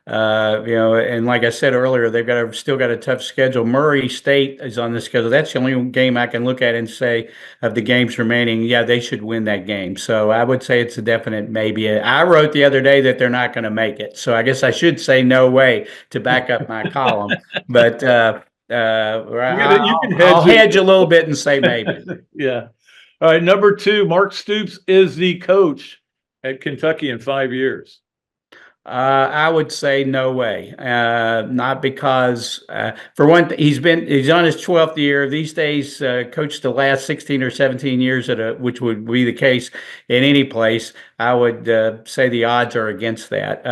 and like I said earlier, they've still got a tough schedule. Murray State is on the schedule. That's the only game I can look at and say of the games remaining, yeah, they should win that game. So I would say it's a definite maybe. I wrote the other day that they're not going to make it, so I guess I should say no way to back up my column. But I'll hedge a little bit and say maybe. Yeah. All right, number 2, Mark Stoops is the coach at Kentucky in 5 years. I would say no way. Not because, for one, he's on his 12th year. These days, coached the last 16 or 17 years which would be the case in any place. I would say the odds are against that.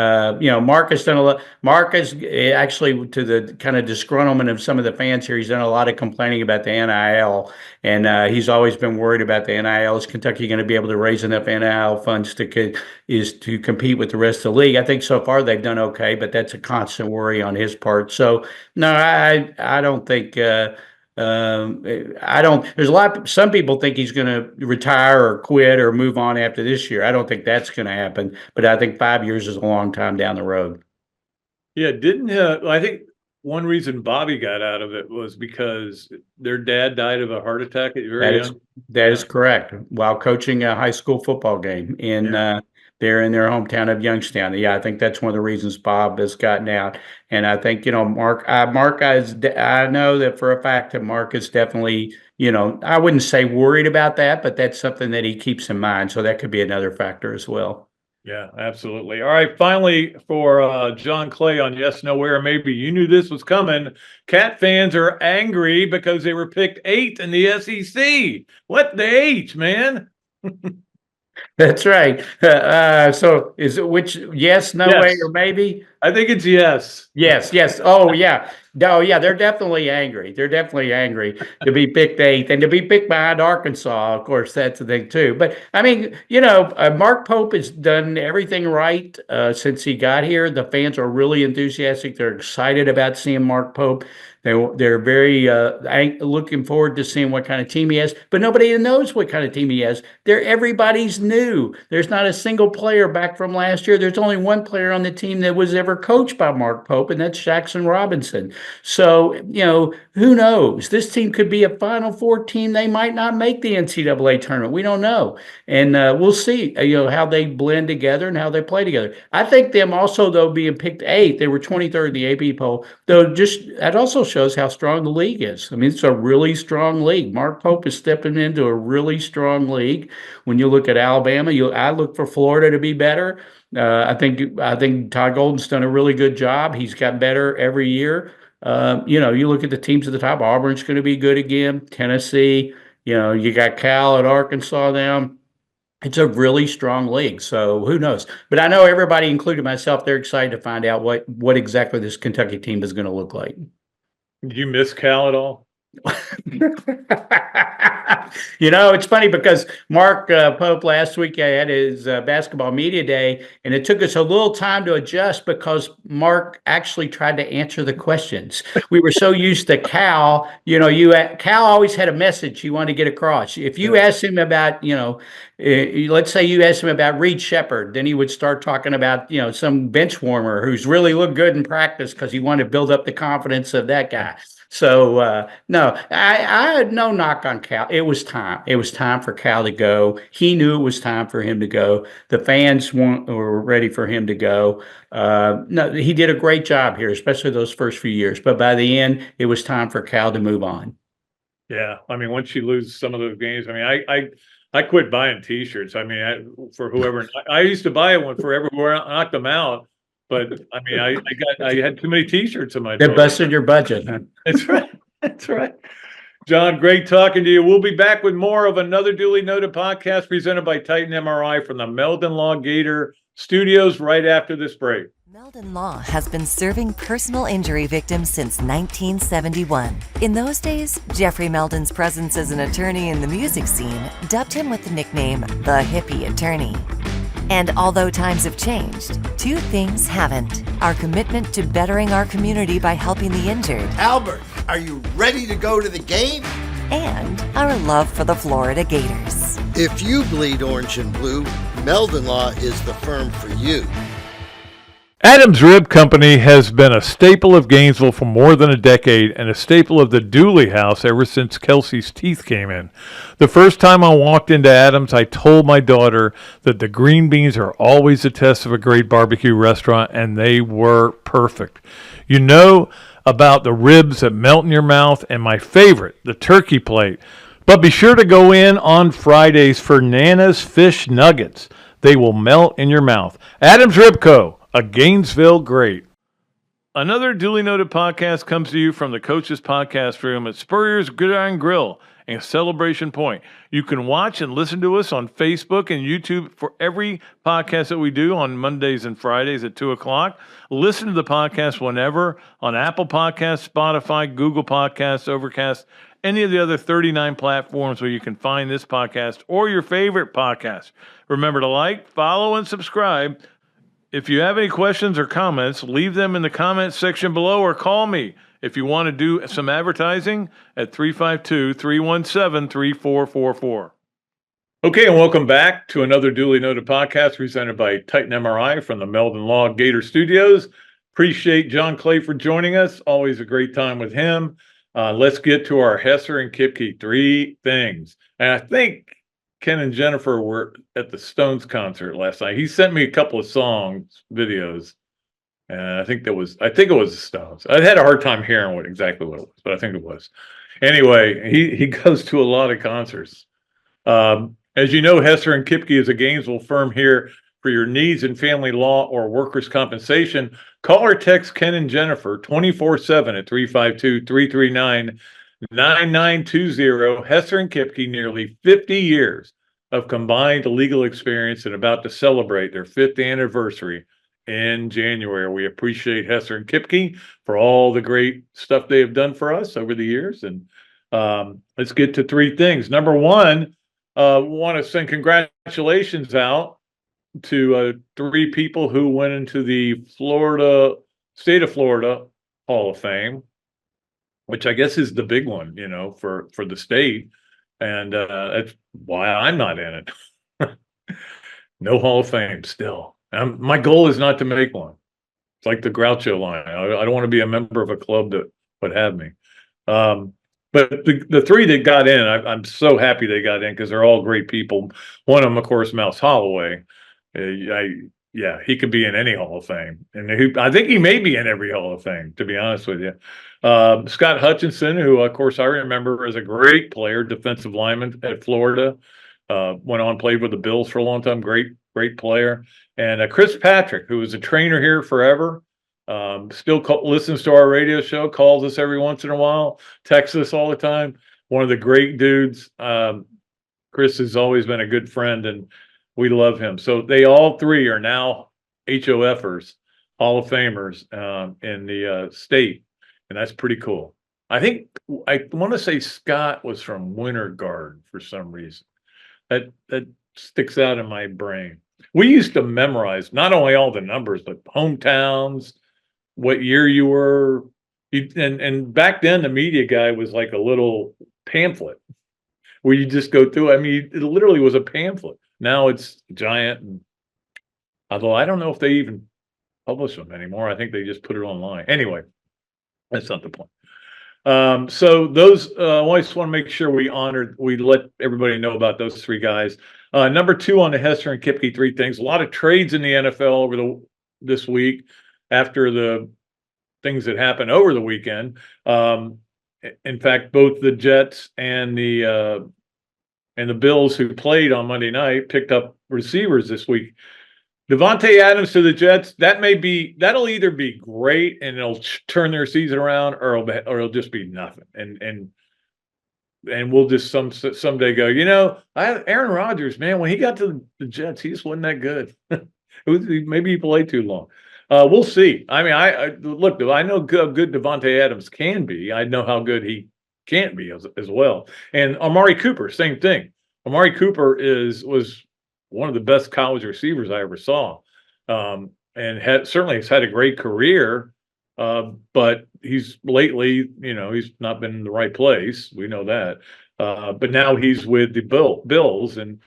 Mark has done a lot. Mark has actually, to the kind of disgruntlement of some of the fans here, he's done a lot of complaining about the NIL, and he's always been worried about the NIL. Is Kentucky going to be able to raise enough NIL funds to compete with the rest of the league? I think so far they've done okay, but that's a constant worry on his part. So no, I don't think. I don't. There's some people think he's going to retire or quit or move on after this year. I don't think that's going to happen. But I think 5 years is a long time down the road. Yeah, I think one reason Bobby got out of it was because their dad died of a heart attack at very young. That is correct. While coaching a high school football game they're in their hometown of Youngstown. Yeah, I think that's one of the reasons Bob has gotten out. And I think, Mark, I know that for a fact that Mark is definitely, I wouldn't say worried about that, but that's something that he keeps in mind. So that could be another factor as well. Yeah, absolutely. All right, finally for John Clay on Yes, No, Where, Maybe. You knew this was coming. Cat fans are angry because they were picked 8th in the SEC. What the H, man? That's right. So is it which yes, no way, or maybe? I think it's yes. Yes. Oh, yeah. No, yeah, they're definitely angry. They're definitely angry to be picked 8th and to be picked behind Arkansas. Of course, that's the thing too. But I mean, Mark Pope has done everything right since he got here. The fans are really enthusiastic. They're excited about seeing Mark Pope. They're very looking forward to seeing what kind of team he has. But nobody knows what kind of team he has. Everybody's new. There's not a single player back from last year. There's only one player on the team that was ever coached by Mark Pope, and that's Jackson Robinson. So, who knows? This team could be a Final Four team. They might not make the NCAA tournament. We don't know. And we'll see, how they blend together and how they play together. I think them also, though, being picked 8th, they were 23rd in the AP poll, though that also shows how strong the league is. I mean, it's a really strong league. Mark Pope is stepping into a really strong league. When you look at Alabama, I look for Florida to be better. I think Todd Golden's done a really good job. He's got better every year. You look at the teams at the top. Auburn's going to be good again. Tennessee. You got Cal at Arkansas now. It's a really strong league. So who knows? But I know everybody, including myself, they're excited to find out what exactly this Kentucky team is going to look like. Did you miss Cal at all? It's funny because Mark Pope last week had his basketball media day, and it took us a little time to adjust because Mark actually tried to answer the questions. We were so used to Cal. Cal always had a message he wanted to get across. If you asked him about, let's say you asked him about Reed Shepherd, then he would start talking about, some bench warmer who's really looked good in practice because he wanted to build up the confidence of that guy. So, no, I had no knock on Cal. It was time. It was time for Cal to go. He knew it was time for him to go. The fans were ready for him to go. No, he did a great job here, especially those first few years. But by the end, it was time for Cal to move on. Yeah. I mean, once you lose some of those games, I mean, I quit buying T-shirts. I mean, for whoever, I used to buy one for everywhere I knocked them out. But I mean, I had too many T-shirts in my They drawer. busted your budget, huh? That's right. That's right. John, great talking to you. We'll be back with more of another duly noted podcast presented by Titan MRI from the Meldon Law Gator studios right after this break. Meldon Law has been serving personal injury victims since 1971. In those days, Jeffrey Meldon's presence as an attorney in the music scene dubbed him with the nickname the Hippie Attorney. And although times have changed, two things haven't: our commitment to bettering our community by helping the injured, Albert, are you ready to go to the game? and our love for the Florida Gators. If you bleed orange and blue, Meldon Law is the firm for you. Adams Rib Company has been a staple of Gainesville for more than a decade and a staple of the Dooley house ever since Kelsey's teeth came in. The first time I walked into Adams, I told my daughter that the green beans are always a test of a great barbecue restaurant, and they were perfect. You know about the ribs that melt in your mouth, and my favorite, the turkey plate. But be sure to go in on Fridays for Nana's Fish Nuggets. They will melt in your mouth. Adams Rib Co., a Gainesville great. Another duly noted podcast comes to you from the Coach's Podcast Room at Spurrier's Gridiron Grill and Celebration Point. You can watch and listen to us on Facebook and YouTube for every podcast that we do on Mondays and Fridays at 2 o'clock. Listen to the podcast whenever on Apple Podcasts, Spotify, Google Podcasts, Overcast, any of the other 39 platforms where you can find this podcast or your favorite podcast. Remember to like, follow, and subscribe. If you have any questions or comments, leave them in the comments section below or call me if you want to do some advertising at 352-317-3444. Okay, and welcome back to another duly noted podcast presented by Titan MRI from the Meldon Law Gator Studios. Appreciate John Clay for joining us. Always a great time with him. Let's get to our Hesser and Kipke 3 things. And I think Ken and Jennifer were at the Stones concert last night. He sent me a couple of songs, videos, and I think it was the Stones. I had a hard time hearing exactly what it was, but I think it was. Anyway, he goes to a lot of concerts. As you know, Hesser and Kipke is a Gainesville firm here for your needs in family law or workers' compensation. Call or text Ken and Jennifer 24/7 at 352-339-9920. Hesser and Kipke, nearly 50 years of combined legal experience and about to celebrate their 5th anniversary in January. We appreciate Hesser and Kipke for all the great stuff they have done for us over the years. And let's get to three things. Number one, want to send congratulations out to three people who went into the state of Florida Hall of Fame, which I guess is the big one, for the state. And that's why I'm not in it. No Hall of Fame still. My goal is not to make one. It's like the Groucho line. I don't want to be a member of a club that would have me. But the three that got in, I'm so happy they got in because they're all great people. One of them, of course, Mouse Holloway. He could be in any Hall of Fame. And I think he may be in every Hall of Fame, to be honest with you. Scott Hutchinson, who, of course, I remember as a great player, defensive lineman at Florida. Went on, played with the Bills for a long time. Great player. And Chris Patrick, who was a trainer here forever, still listens to our radio show, calls us every once in a while, texts us all the time. One of the great dudes. Chris has always been a good friend, and we love him. So they all three are now HOFers, Hall of Famers in the state, and that's pretty cool. I think I want to say Scott was from Winter Garden for some reason. That sticks out in my brain. We used to memorize not only all the numbers, but hometowns, what year you were. And back then, the media guy was like a little pamphlet where you just go through. I mean, it literally was a pamphlet. Now it's giant. And although I don't know if they even publish them anymore. I think they just put it online. Anyway, that's not the point. So those, I always want to make sure we let everybody know about those three guys. Number two on the Hesser and Kipke three things. A lot of trades in the NFL this week after the things that happened over the weekend. In fact, both the Jets and the Bills, who played on Monday night, picked up receivers this week. Devontae Adams to the Jets, that'll either be great and it'll turn their season around, or it'll just be nothing. And we'll just someday go, Aaron Rodgers, man, when he got to the Jets, he just wasn't that good. Maybe he played too long. We'll see. I mean, I look, I know how good Devontae Adams can be. I know how good he can't be as well. And Amari Cooper, same thing. Amari Cooper was one of the best college receivers I ever saw, and certainly has had a great career. But he's lately, he's not been in the right place. We know that. But now he's with the Bills, and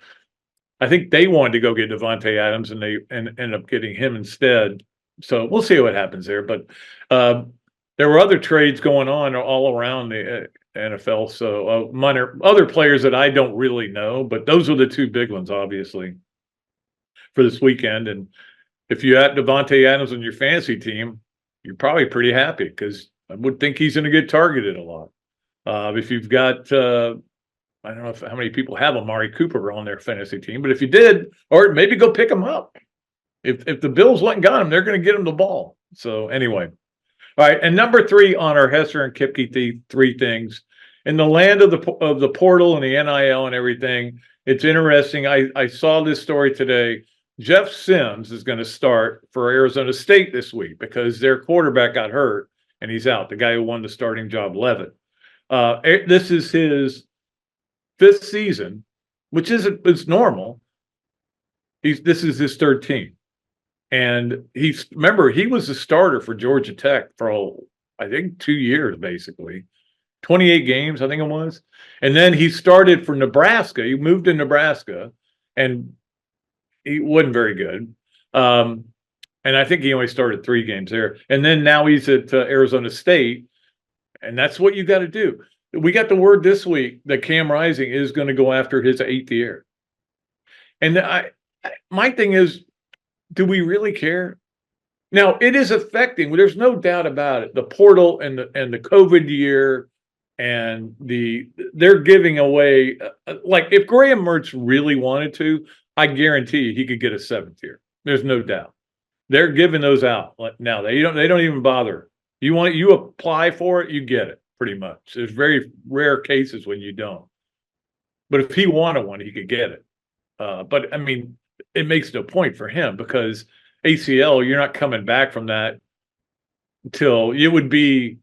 I think they wanted to go get Devontae Adams, and they ended up getting him instead. So we'll see what happens there. But there were other trades going on all around the NFL. So other players that I don't really know, but those are the two big ones, obviously, for this weekend. And if you have Devontae Adams on your fantasy team, you're probably pretty happy because I would think he's going to get targeted a lot. If you've got, I don't know how many people have Amari Cooper on their fantasy team, but if you did, or maybe go pick him up. If the Bills went and got him, they're going to get him the ball. So anyway. All right, and number three on our Hesser and Kipke three things. In the land of the portal and the NIL and everything, it's interesting. I saw this story today. Jeff Sims is going to start for Arizona State this week because their quarterback got hurt and he's out. The guy who won the starting job, Levitt. This is his fifth season, which is normal. This is his third team. And remember, he was a starter for Georgia Tech for, I think, 2 years, basically. 28 games, I think it was. And then he started for Nebraska. He moved to Nebraska, and he wasn't very good. And I think he only started 3 games there. And then now he's at Arizona State, and that's what you got to do. We got the word this week that Cam Rising is going to go after his 8th year. And my thing is, do we really care? Now, it is affecting, there's no doubt about it, the portal and the COVID year, and they're giving away, like if Graham Mertz really wanted to, I guarantee he could get a 7th year. There's no doubt. They're giving those out now. They don't even bother. You apply for it, you get it, pretty much. There's very rare cases when you don't. But if he wanted one, he could get it. But I mean, it makes no point for him because ACL, you're not coming back from that until it would be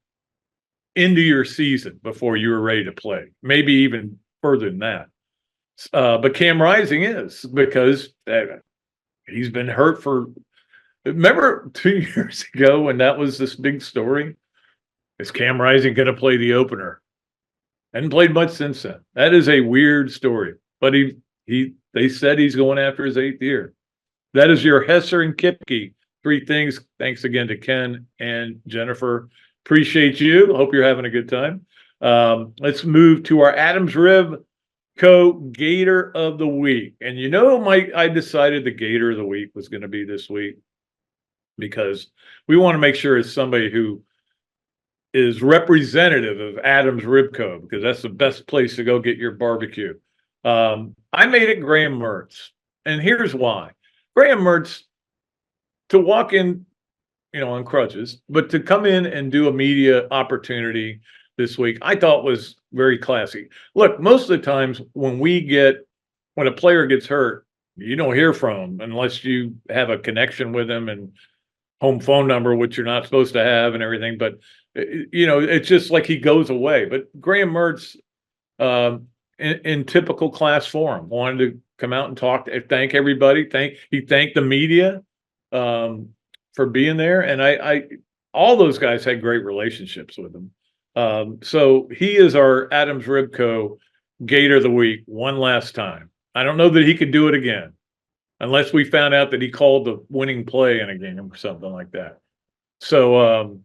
into your season before you were ready to play, maybe even further than that. But Cam Rising is, because he's been hurt for, remember 2 years ago when that was this big story? Is Cam Rising going to play the opener? Hadn't played much since then. That is a weird story, but they said he's going after his 8th year. That is your Hesser and Kipke. 3 things. Thanks again to Ken and Jennifer. Appreciate you. Hope you're having a good time. Let's move to our Adams Rib Co. Gator of the Week. And you know, Mike, I decided the Gator of the Week was going to be this week because we want to make sure it's somebody who is representative of Adams Rib Co. because that's the best place to go get your barbecue. I made it Graham Mertz. And here's why. Graham Mertz, to walk in, on crutches, but to come in and do a media opportunity this week, I thought was very classy. Look, most of the times when a player gets hurt, you don't hear from him unless you have a connection with him and home phone number, which you're not supposed to have and everything. But, it's just like he goes away. But Graham Mertz, in typical class form, wanted to come out and talk, thank everybody. He thanked the media for being there. And all those guys had great relationships with him. So he is our Adams Rib Co. Gator of the Week one last time. I don't know that he could do it again unless we found out that he called the winning play in a game or something like that. So,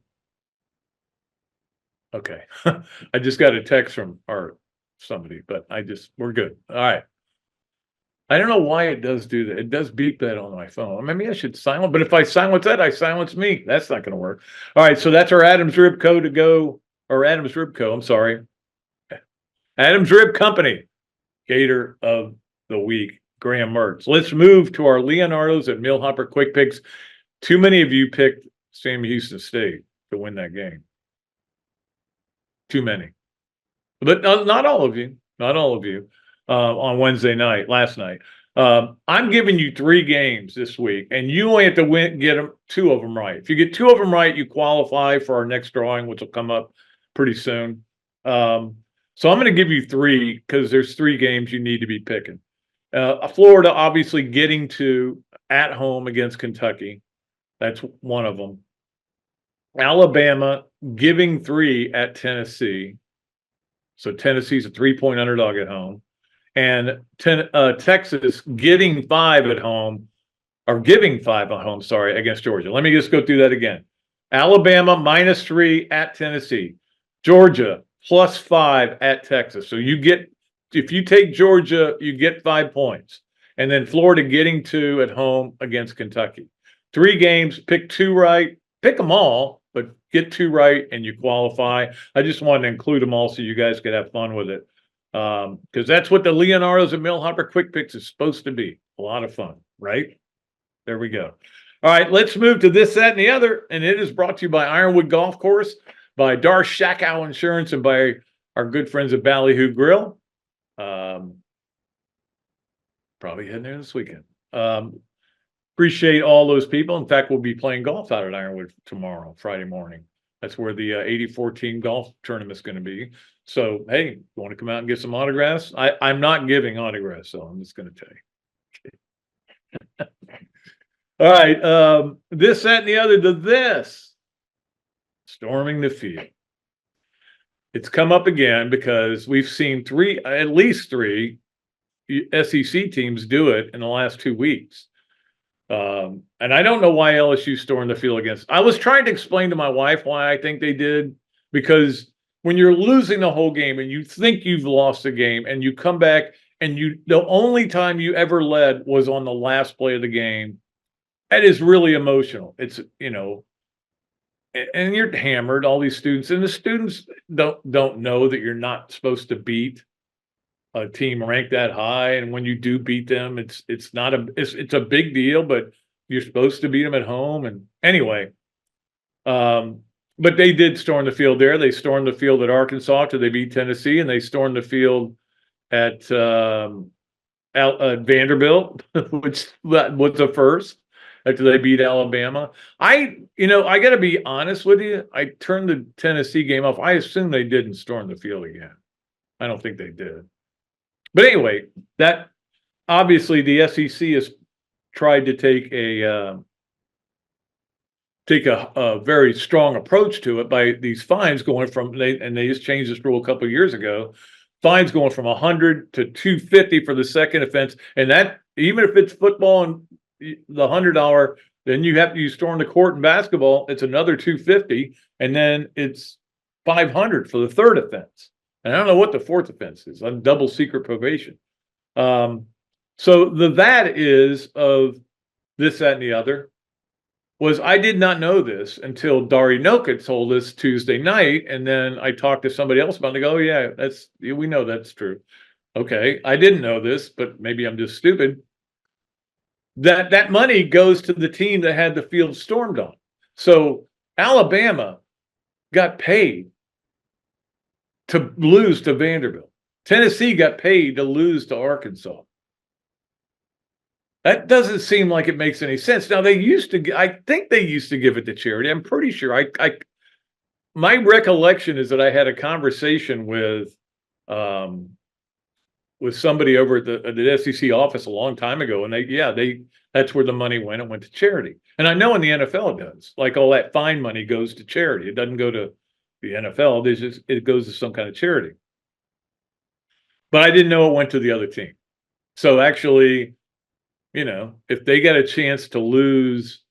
okay. I just got a text from somebody, but we're good. All right. I don't know why it does do that. It does beep that on my phone. Maybe I should silence, but if I silence that, I silence me. That's not going to work. All right. So that's our Adams Rib Co. to go, or Adams Rib Co. I'm sorry. Adams Rib Company, Gator of the Week, Graham Mertz. Let's move to our Leonardo's and Millhopper Quick Picks. Too many of you picked Sam Houston State to win that game. Too many. But not all of you. Not all of you. On last night. I'm giving you 3 games this week, and you only have to get 2 of them right. If you get 2 of them right, you qualify for our next drawing, which will come up pretty soon. So I'm going to give you 3 because there's 3 games you need to be picking. Florida obviously getting to at home against Kentucky. That's one of them. Alabama giving 3 at Tennessee. So Tennessee's a 3-point underdog at home. And Texas getting 5 at home, or giving 5 at home, against Georgia. Let me just go through that again. Alabama -3 at Tennessee. Georgia +5 at Texas. So if you take Georgia, you get 5 points. And then Florida getting 2 at home against Kentucky. 3 games, pick 2 right. Pick them all, but get 2 right and you qualify. I just wanted to include them all so you guys could have fun with it. Because that's what the Leonardo's and Millhopper Quick Picks is supposed to be. A lot of fun, right? There we go. All right, let's move to this, that, and the other. And it is brought to you by Ironwood Golf Course, by Dar Shakow Insurance, and by our good friends at Ballyhoo Grill. Probably heading there this weekend. Appreciate all those people. In fact, we'll be playing golf out at Ironwood tomorrow, Friday morning. That's where the 84 team golf tournament's going to be. So, hey, you want to come out and get some autographs? I'm not giving autographs, so I'm just going to tell you. All right. This, that, and the other to this. Storming the field. It's come up again because we've seen at least three SEC teams do it in the last 2 weeks. And I don't know why LSU stormed the field against. I was trying to explain to my wife why I think they did, because when you're losing the whole game and you think you've lost the game and you come back and the only time you ever led was on the last play of the game, that is really emotional. It's, and you're hammered, all these students, and the students don't know that you're not supposed to beat a team ranked that high. And when you do beat them, it's a big deal, but you're supposed to beat them at home. And anyway, but they did storm the field there. They stormed the field at Arkansas till they beat Tennessee, and they stormed the field at Vanderbilt, which was the first. after they beat Alabama. I got to be honest with you. I turned the Tennessee game off. I assume they didn't storm the field again. I don't think they did. But anyway, that obviously the SEC has tried to take a very strong approach to it by these fines going from they just changed this rule a couple of years ago. Fines going from 100 to 250 for the second offense, and that even if it's football and the $100, then you storm the court in basketball, it's another 250, and then it's 500 for the third offense. And I don't know what the fourth offense is. On double secret probation. So that is of this, that, and the other. Was I did not know this until Dari Noka told us Tuesday night, and then I talked to somebody else about it. They go, "Oh yeah, we know that's true." Okay, I didn't know this, but maybe I'm just stupid. That money goes to the team that had the field stormed on. So Alabama got paid to lose to Vanderbilt. Tennessee got paid to lose to Arkansas. That doesn't seem like it makes any sense. Now I think they used to give it to charity. I'm pretty sure. My recollection is that I had a conversation with somebody over at the SEC office a long time ago, and that's where the money went. It went to charity. And I know in the NFL it does. Like all that fine money goes to charity. It doesn't go to the NFL. It goes to some kind of charity. But I didn't know it went to the other team. So actually, if they get a chance to lose,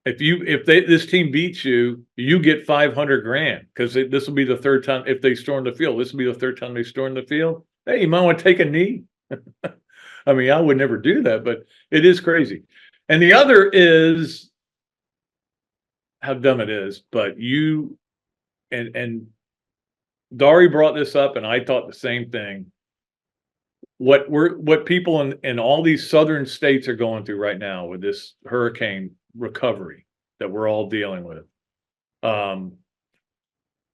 if this team beats you, you get $500,000 because this will be the third time if they storm the field. This will be the third time they storm the field. Hey, you might want to take a knee. I mean, I would never do that, but it is crazy. And the other is how dumb it is. But you and Dari brought this up, and I thought the same thing. What people in all these southern states are going through right now with this hurricane recovery that we're all dealing with.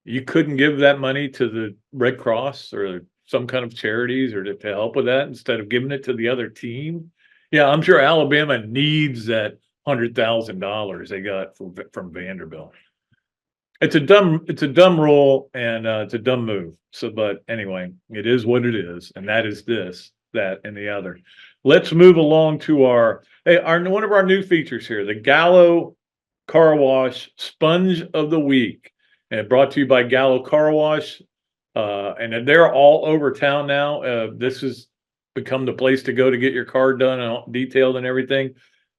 You couldn't give that money to the Red Cross or some kind of charities or to help with that instead of giving it to the other team. Yeah, I'm sure Alabama needs that $100,000 they got from Vanderbilt. It's a dumb rule, and it's a dumb move. So, but anyway, it is what it is, and that is this, that, and the other. Let's move along to one of our new features here, the Gallo Car Wash Sponge of the Week, and brought to you by Gallo Car Wash, and they're all over town now. This has become the place to go to get your car done and detailed and everything,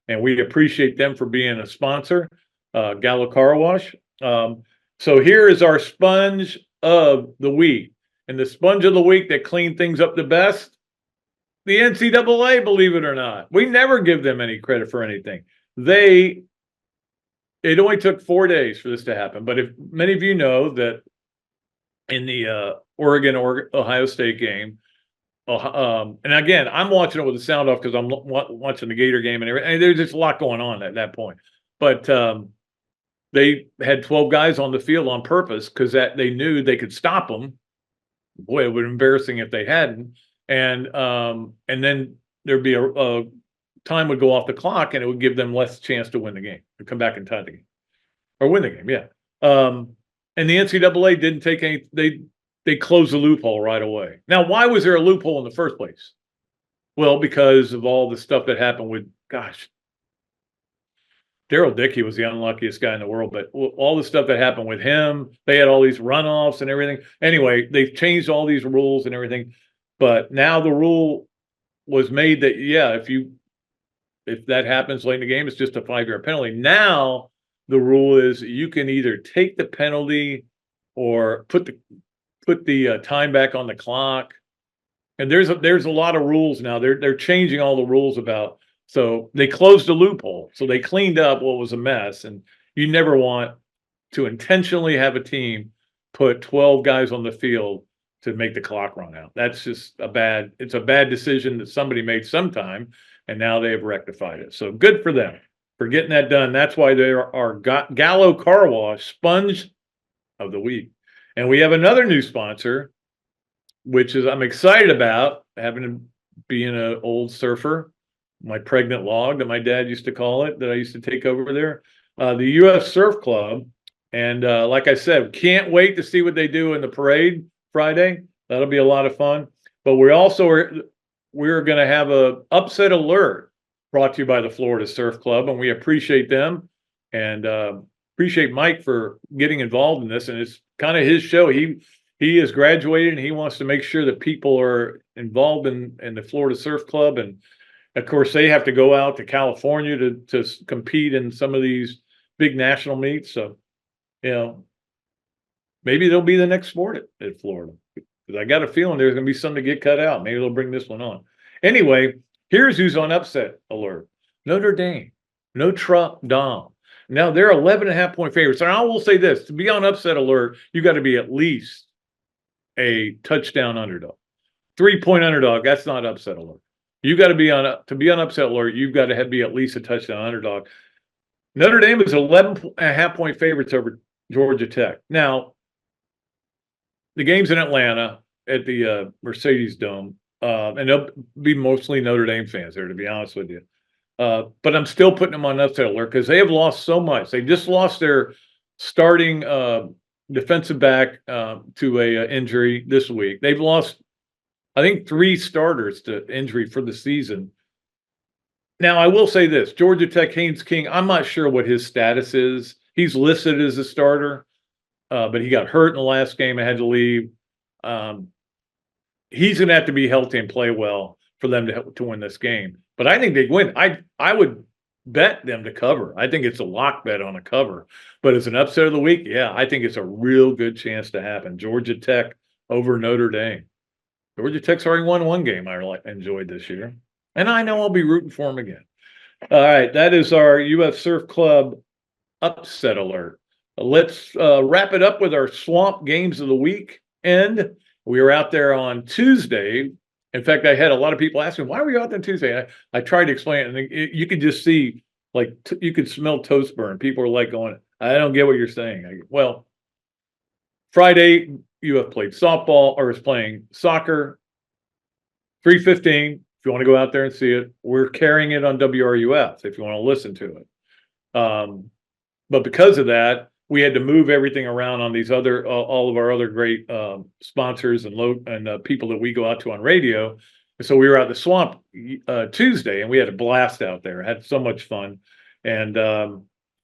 and we appreciate them for being a sponsor, Gallo Car Wash. So here is our sponge of the week. And the sponge of the week that cleaned things up the best, the NCAA, believe it or not. We never give them any credit for anything. It only took 4 days for this to happen. But if many of you know that in the Oregon-Ohio State game, and again, I'm watching it with the sound off because I'm watching the Gator game and everything. And there's just a lot going on at that point. But they had 12 guys on the field on purpose because they knew they could stop them. Boy, it would be embarrassing if they hadn't. And then there'd be a time would go off the clock, and it would give them less chance to win the game, to come back and tie the game, or win the game. Yeah. And the NCAA didn't take any. They closed the loophole right away. Now, why was there a loophole in the first place? Well, because of all the stuff that happened with, Daryl Dickey was the unluckiest guy in the world, but all the stuff that happened with him, they had all these runoffs and everything. Anyway, they've changed all these rules and everything. But now the rule was made that, if that happens late in the game, it's just a 5-yard penalty. Now the rule is you can either take the penalty or put the time back on the clock. And there's a lot of rules now. They're changing all the rules about. So they closed the loophole. So they cleaned up what was a mess. And you never want to intentionally have a team put 12 guys on the field to make the clock run out. That's just it's a bad decision that somebody made sometime, and now they have rectified it. So good for them for getting that done. That's why they are our Gallo Car Wash Sponge of the Week. And we have another new sponsor, which is I'm excited about, being an old surfer. my pregnant log that my dad used to call it, that I used to take over there. The UF Surf Club. And like I said, can't wait to see what they do in the parade Friday. That'll be a lot of fun. But we're going to have a upset alert brought to you by the Florida Surf Club, and we appreciate them and appreciate Mike for getting involved in this. And it's kind of his show. He has graduated, and he wants to make sure that people are involved in the Florida Surf Club. And of course, they have to go out to California to compete in some of these big national meets. So, maybe they'll be the next sport at Florida. Because I got a feeling there's going to be something to get cut out. Maybe they'll bring this one on. Anyway, here's who's on upset alert. Notre Dame. Notre Dame. Now, they're 11.5-point favorites. And I will say this. To be on upset alert, you got to be at least a touchdown underdog. 3-point underdog, that's not upset alert. You got to be on upset alert, you've got to be at least a touchdown underdog. Notre Dame is 11.5-point favorites over Georgia Tech. Now, the game's in Atlanta at the Mercedes Dome, and they'll be mostly Notre Dame fans there, to be honest with you. But I'm still putting them on upset alert because they have lost so much. They just lost their starting defensive back to a injury this week. They've lost, I think, 3 starters to injury for the season. Now, I will say this. Georgia Tech, Cain's King, I'm not sure what his status is. He's listed as a starter, but he got hurt in the last game and had to leave. He's going to have to be healthy and play well for them to win this game. But I think they win. I would bet them to cover. I think it's a lock bet on a cover. But as an upset of the week, yeah, I think it's a real good chance to happen. Georgia Tech over Notre Dame. Georgia Tech's already won one game I enjoyed this year. And I know I'll be rooting for them again. All right, that is our UF Surf Club upset alert. Let's wrap it up with our swamp games of the week. And we were out there on Tuesday. In fact, I had a lot of people asking, why were you out there Tuesday? I tried to explain it, and you could just see, like, you could smell toast burn. People are like going, I don't get what you're saying. Well, Friday, UF played softball, or is playing soccer. 3:15, if you want to go out there and see it. We're carrying it on WRUF if you want to listen to it. But because of that, we had to move everything around on these other, all of our other great sponsors and people that we go out to on radio. And so we were out in the swamp Tuesday, and we had a blast out there. Had so much fun, and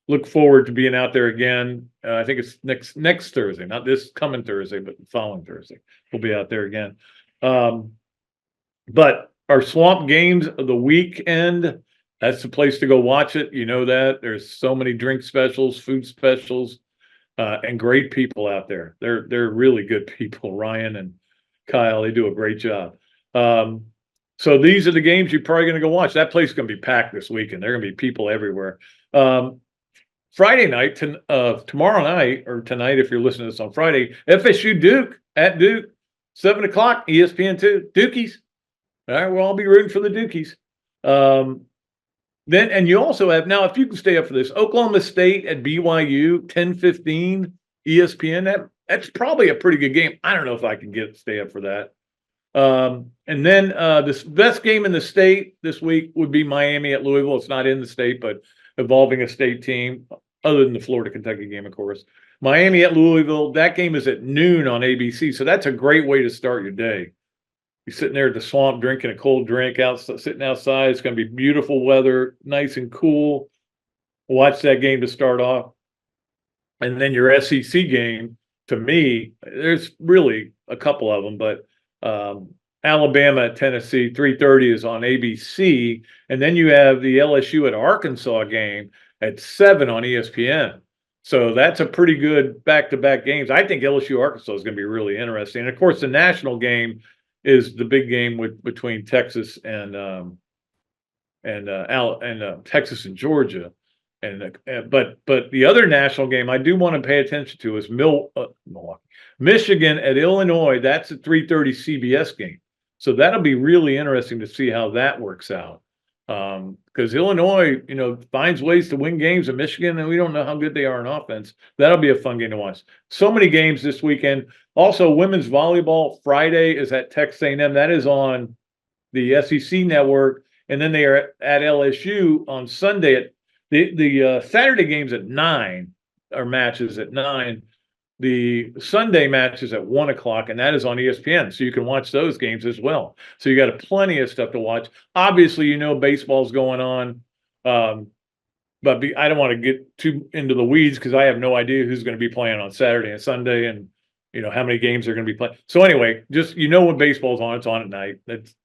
look forward to being out there again. I think it's next Thursday, not this coming Thursday, but the following Thursday. We'll be out there again. But our swamp games of the weekend, that's the place to go watch it. You know that. There's so many drink specials, food specials, and great people out there. They're really good people. Ryan and Kyle, they do a great job. So these are the games you're probably going to go watch. That place is going to be packed this weekend. There are going to be people everywhere. Friday night, tomorrow night, or tonight if you're listening to this on Friday, FSU Duke at Duke, 7 o'clock, ESPN2, Dukies. All right, we'll all be rooting for the Dukies. Then, and you also have, now, if you can stay up for this, Oklahoma State at BYU, 10:15, ESPN. That's probably a pretty good game. I don't know if I can stay up for that. And then the best game in the state this week would be Miami at Louisville. It's not in the state, but involving a state team, other than the Florida-Kentucky game, of course. Miami at Louisville, that game is at noon on ABC, so that's a great way to start your day. You're sitting there at the swamp drinking a cold drink, sitting outside. It's going to be beautiful weather, nice and cool. Watch that game to start off. And then your SEC game, to me, there's really a couple of them, but Alabama at Tennessee, 3:30 is on ABC. And then you have the LSU at Arkansas game at 7 on ESPN. So that's a pretty good back-to-back games. I think LSU Arkansas is going to be really interesting. And, of course, the national game is the big game between Texas and Texas and Georgia. But the other national game I do want to pay attention to is Michigan at Illinois. That's a 3:30 CBS game. So that'll be really interesting to see how that works out. Because Illinois, finds ways to win games in Michigan, and we don't know how good they are in offense. That'll be a fun game to watch. So many games this weekend. Also, women's volleyball Friday is at Texas A&M. That is on the SEC network. and then they are at LSU on Sunday at the Saturday games at 9 or matches at 9. The Sunday match is at 1 o'clock, and that is on ESPN, so you can watch those games as well. So you got plenty of stuff to watch. Obviously, baseball's going on, but I don't want to get too into the weeds because I have no idea who's going to be playing on Saturday and Sunday, and how many games they're going to be playing. So anyway, just when baseball's on, it's on at night. It's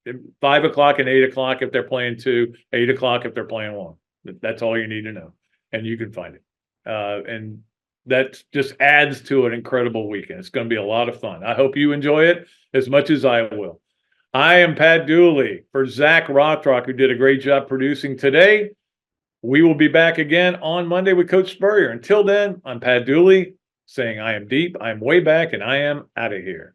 5 o'clock and 8 o'clock if they're playing 2, 8 o'clock if they're playing 1. That's all you need to know, and you can find it. And that just adds to an incredible weekend. It's going to be a lot of fun. I hope you enjoy it as much as I will. I am Pat Dooley for Zach Rothrock, who did a great job producing today. We will be back again on Monday with Coach Spurrier. Until then, I'm Pat Dooley saying I am deep, I am way back, and I am out of here.